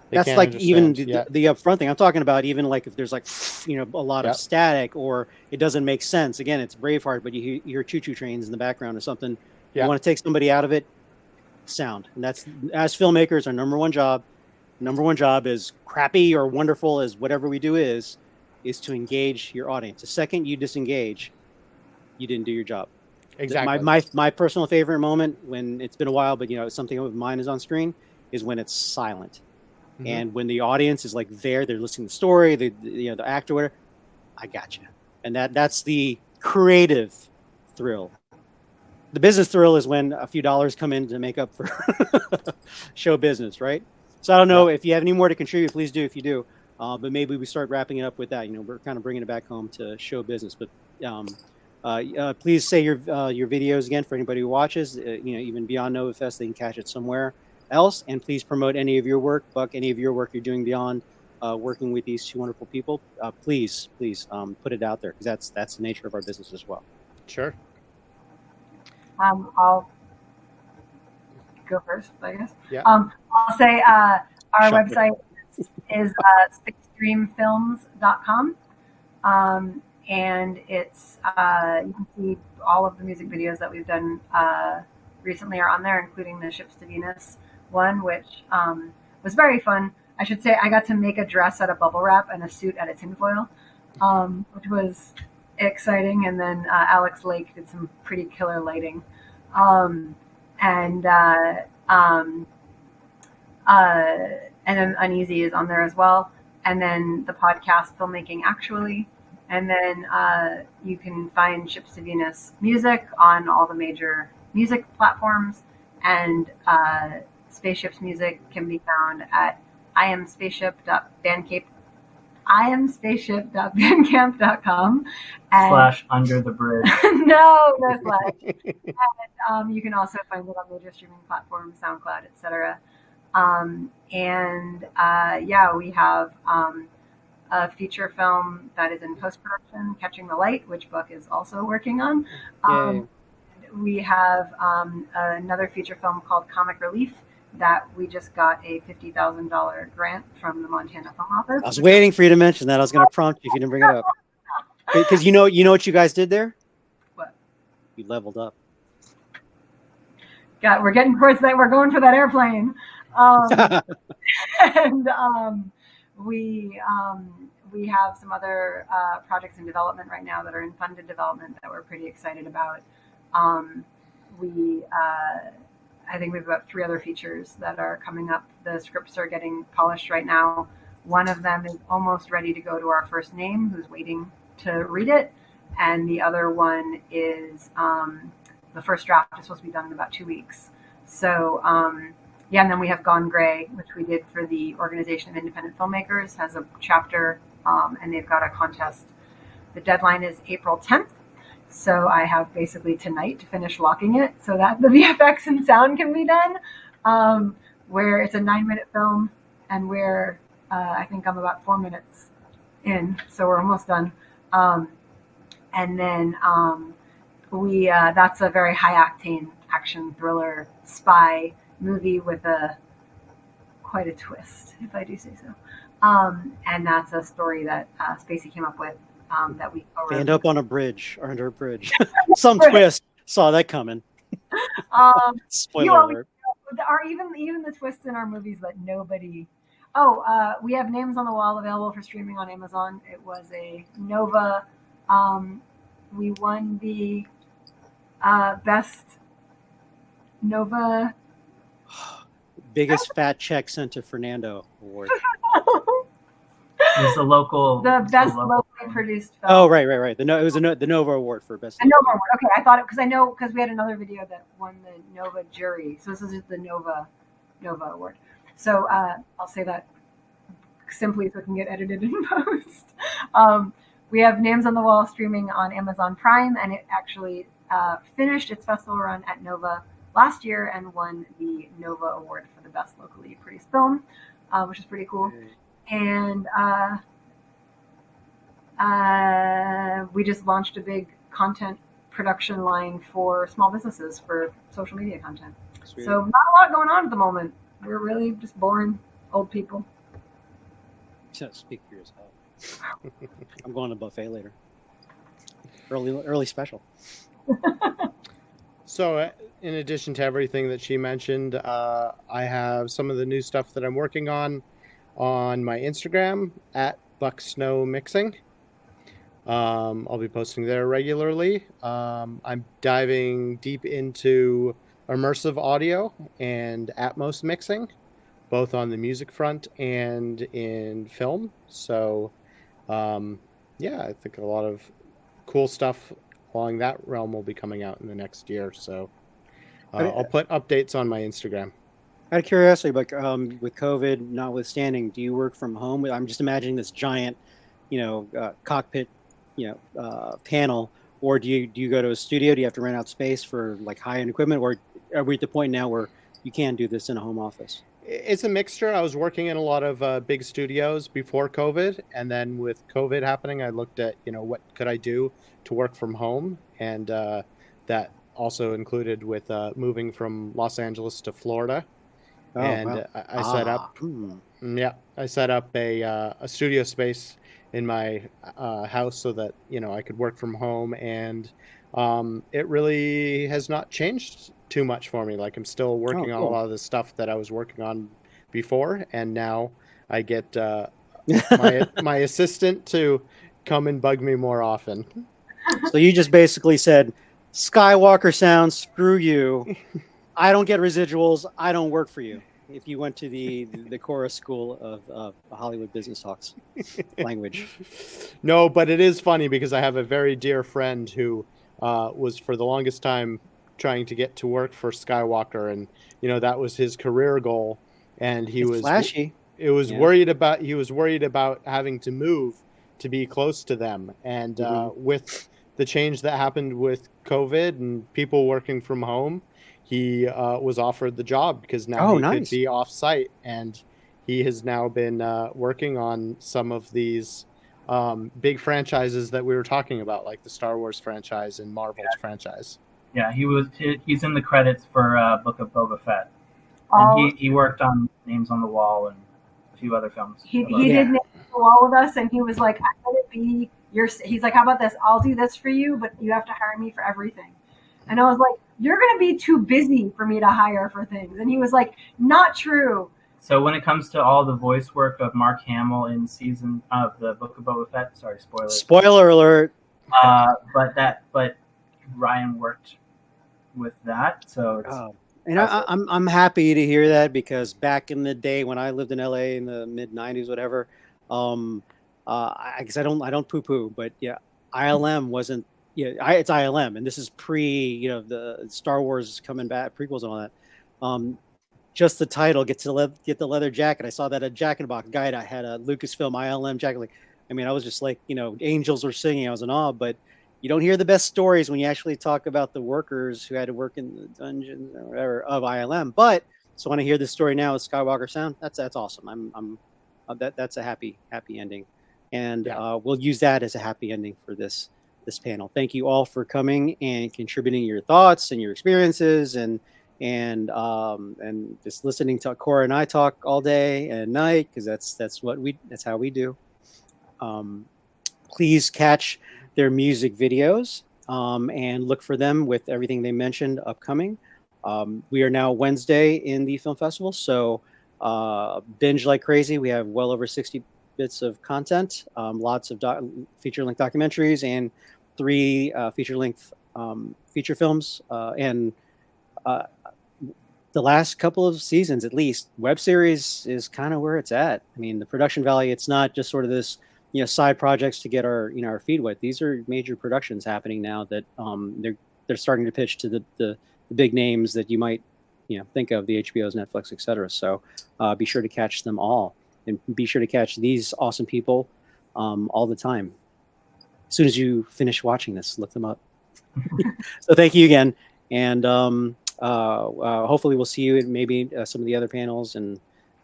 Speaker 6: They
Speaker 3: That's
Speaker 6: can't
Speaker 3: like even
Speaker 6: understand.
Speaker 3: the upfront thing. I'm talking about even like if there's like a lot
Speaker 6: Yep.
Speaker 3: of static or it doesn't make sense. Again, it's Braveheart, but you hear choo-choo trains in the background or something.
Speaker 6: Yeah.
Speaker 3: You want to take somebody out of it, sound. And that's, as filmmakers, our number one job. Number one job is crappy or wonderful as whatever we do is to engage your audience. The second you disengage, you didn't do your job.
Speaker 6: Exactly.
Speaker 3: My personal favorite moment, when it's been a while, but something of mine is on screen, is when it's silent.
Speaker 6: Mhm.
Speaker 3: And when the audience is like they're listening to the story, the actor, whatever, I got you. And that's the creative thrill. The business thrill is when a few dollars come in to make up for show business, right? So I don't know if you have any more to contribute, please do if you do. But maybe we start wrapping it up with that. We're kind of bringing it back home to show business. But please say your videos again for anybody who watches. Even beyond NovaFest, they can catch it somewhere else. And please promote any of your work, Buck, any of your work you're doing beyond working with these two wonderful people. Please put it out there because that's the nature of our business as well.
Speaker 6: Sure.
Speaker 4: I'll go first, I guess.
Speaker 6: Yeah.
Speaker 4: I'll say our
Speaker 3: Shut
Speaker 4: website is spacestreamfilms.com. And it's you can see all of the music videos that we've done recently are on there, including the Ships to Venus one, which was very fun. I should say I got to make a dress out of bubble wrap and a suit out of tinfoil, which was exciting. And then Alex Lake did some pretty killer lighting. And then Uneasy is on there as well. And then the podcast Filmmaking Actually. And then you can find Ships to Venus music on all the major music platforms. And Spaceship's music can be found at iamspaceship.bandcamp.com.
Speaker 5: / Under the Bridge.
Speaker 4: No slash. And you can also find it on major streaming platforms, SoundCloud, etc. Yeah, we have a feature film that is in post production, Catching the Light, which Buck is also working on.
Speaker 3: Yay.
Speaker 4: We have another feature film called Comic Relief that we just got a $50,000 grant from the Montana Film Office.
Speaker 3: I was waiting for you to mention that. I was going to prompt you if you didn't bring it up. Because you know what you guys did there?
Speaker 4: What?
Speaker 3: You leveled up.
Speaker 4: We're getting towards that. We're going for that airplane. And we have some other projects in development right now that are in funded development that we're pretty excited about. I think we have about 3 other features that are coming up. The scripts are getting polished right now. One of them is almost ready to go to our first name, who's waiting to read it. And the other one is the first draft is supposed to be done in about 2 weeks. So, yeah, and then we have Gone Gray, which we did for the Organization of Independent Filmmakers, has a chapter, and they've got a contest. The deadline is April 10th. So I have basically tonight to finish locking it so that the VFX and sound can be done, where it's a 9-minute film and where I think I'm about 4 minutes in, so we're almost done. And then that's a very high octane action thriller spy movie with quite a twist, if I do say so. And that's a story that Spacey came up with. That we
Speaker 3: end up on a bridge or under a bridge. Some twist. Saw that coming. Spoiler alert.
Speaker 4: Even the twists in our movies that nobody. Oh, we have Names on the Wall available for streaming on Amazon. It was a Nova. We won the best Nova.
Speaker 3: Biggest fat check sent to Fernando award.
Speaker 5: It's the local.
Speaker 4: The best locally produced film.
Speaker 3: Oh, right. It was the Nova Award for best.
Speaker 4: A Nova Award. Okay, I thought it because we had another video that won the Nova jury. So this is the Nova Award. So I'll say that simply so it can get edited in post. We have Names on the Wall streaming on Amazon Prime, and it actually finished its festival run at Nova last year and won the Nova Award for the best locally produced film, which is pretty cool. And we just launched a big content production line for small businesses for social media content. Sweet. So not a lot going on at the moment. We're really just boring old people.
Speaker 3: Speak for yourself. I'm going to buffet later. Early special.
Speaker 6: So in addition to everything that she mentioned, I have some of the new stuff that I'm working on my Instagram at BuckSnowMixing. I'll be posting there regularly. I'm diving deep into immersive audio and Atmos mixing, both on the music front and in film. So, yeah, I think a lot of cool stuff along that realm will be coming out in the next year. So I'll put updates on my Instagram.
Speaker 3: Out of curiosity, like with COVID notwithstanding, do you work from home? I'm just imagining this giant, cockpit, panel, or do you go to a studio? Do you have to rent out space for like high-end equipment, or are we at the point now where you can do this in a home office?
Speaker 6: It's a mixture. I was working in a lot of big studios before COVID, and then with COVID happening, I looked at what could I do to work from home, and that also included with moving from Los Angeles to Florida.
Speaker 3: Oh,
Speaker 6: and
Speaker 3: wow.
Speaker 6: I set up a studio space in my house so that I could work from home, and it really has not changed too much for me. Like, I'm still working on a lot of the stuff that I was working on before, and now I get my assistant to come and bug me more often.
Speaker 3: So you just basically said, Skywalker sound, screw you. I don't get residuals. I don't work for you. If you went to the Koura School of Hollywood Business Talks language.
Speaker 6: No, but it is funny because I have a very dear friend who was for the longest time trying to get to work for Skywalker, and that was his career goal, and he was
Speaker 3: flashy.
Speaker 6: He was worried about having to move to be close to them, and with the change that happened with COVID and people working from home, he was offered the job because now
Speaker 3: Oh,
Speaker 6: he could
Speaker 3: nice.
Speaker 6: be off site, and he has now been working on some of these big franchises that we were talking about, like the Star Wars franchise and Marvel's franchise.
Speaker 5: Yeah, he's in the credits for Book of Boba Fett,
Speaker 4: All
Speaker 5: and he worked on Names on the Wall and a few other films.
Speaker 4: he
Speaker 5: about-
Speaker 4: did
Speaker 3: Yeah.
Speaker 4: Names on the Wall with us, and he was like, "I'm gonna be your." He's like, "How about this? I'll do this for you, but you have to hire me for everything." And I was like, "You're gonna be too busy for me to hire for things." And he was like, "Not true."
Speaker 5: So when it comes to all the voice work of Mark Hamill in season of the Book of Boba Fett, sorry, spoilers.
Speaker 3: Spoiler alert.
Speaker 5: But Ryan worked with that, so it's
Speaker 3: And I'm happy to hear that, because back in the day when I lived in LA in the mid '90s, whatever, I guess I don't poo poo, but yeah, ILM wasn't. Yeah, it's ILM, and this is pre, the Star Wars coming back, prequels and all that. Just the title, get the leather jacket. I saw that at Jack in the Box guide. I had a Lucasfilm ILM jacket. Like, I mean, I was just like, angels were singing. I was in awe, but you don't hear the best stories when you actually talk about the workers who had to work in the dungeons or whatever of ILM. But so when I hear this story now with Skywalker Sound, that's awesome. That's a happy ending, and we'll use that as a happy ending for this panel. Thank you all for coming and contributing your thoughts and your experiences, and just listening to Koura and I talk all day and night, because that's how we do. Please catch their music videos and look for them with everything they mentioned upcoming. We are now Wednesday in the film festival, so binge like crazy. We have well over 60 bits of content, lots of feature-length documentaries, and 3 feature-length feature films, and the last couple of seasons, at least, web series is kind of where it's at. I mean, the production value, it's not just sort of this, side projects to get our, our feet wet. These are major productions happening now that they're starting to pitch to the big names that you might, think of, the HBOs, Netflix, etc. So be sure to catch them all, and be sure to catch these awesome people all the time. As soon as you finish watching this, look them up. So thank you again. And hopefully we'll see you at maybe some of the other panels, and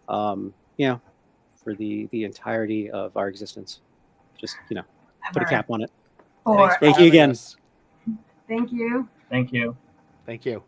Speaker 3: for the entirety of our existence. Just put a cap on it.
Speaker 4: Or
Speaker 3: Thank you again.
Speaker 6: Us.
Speaker 4: thank you.
Speaker 5: Thank you.
Speaker 6: Thank you.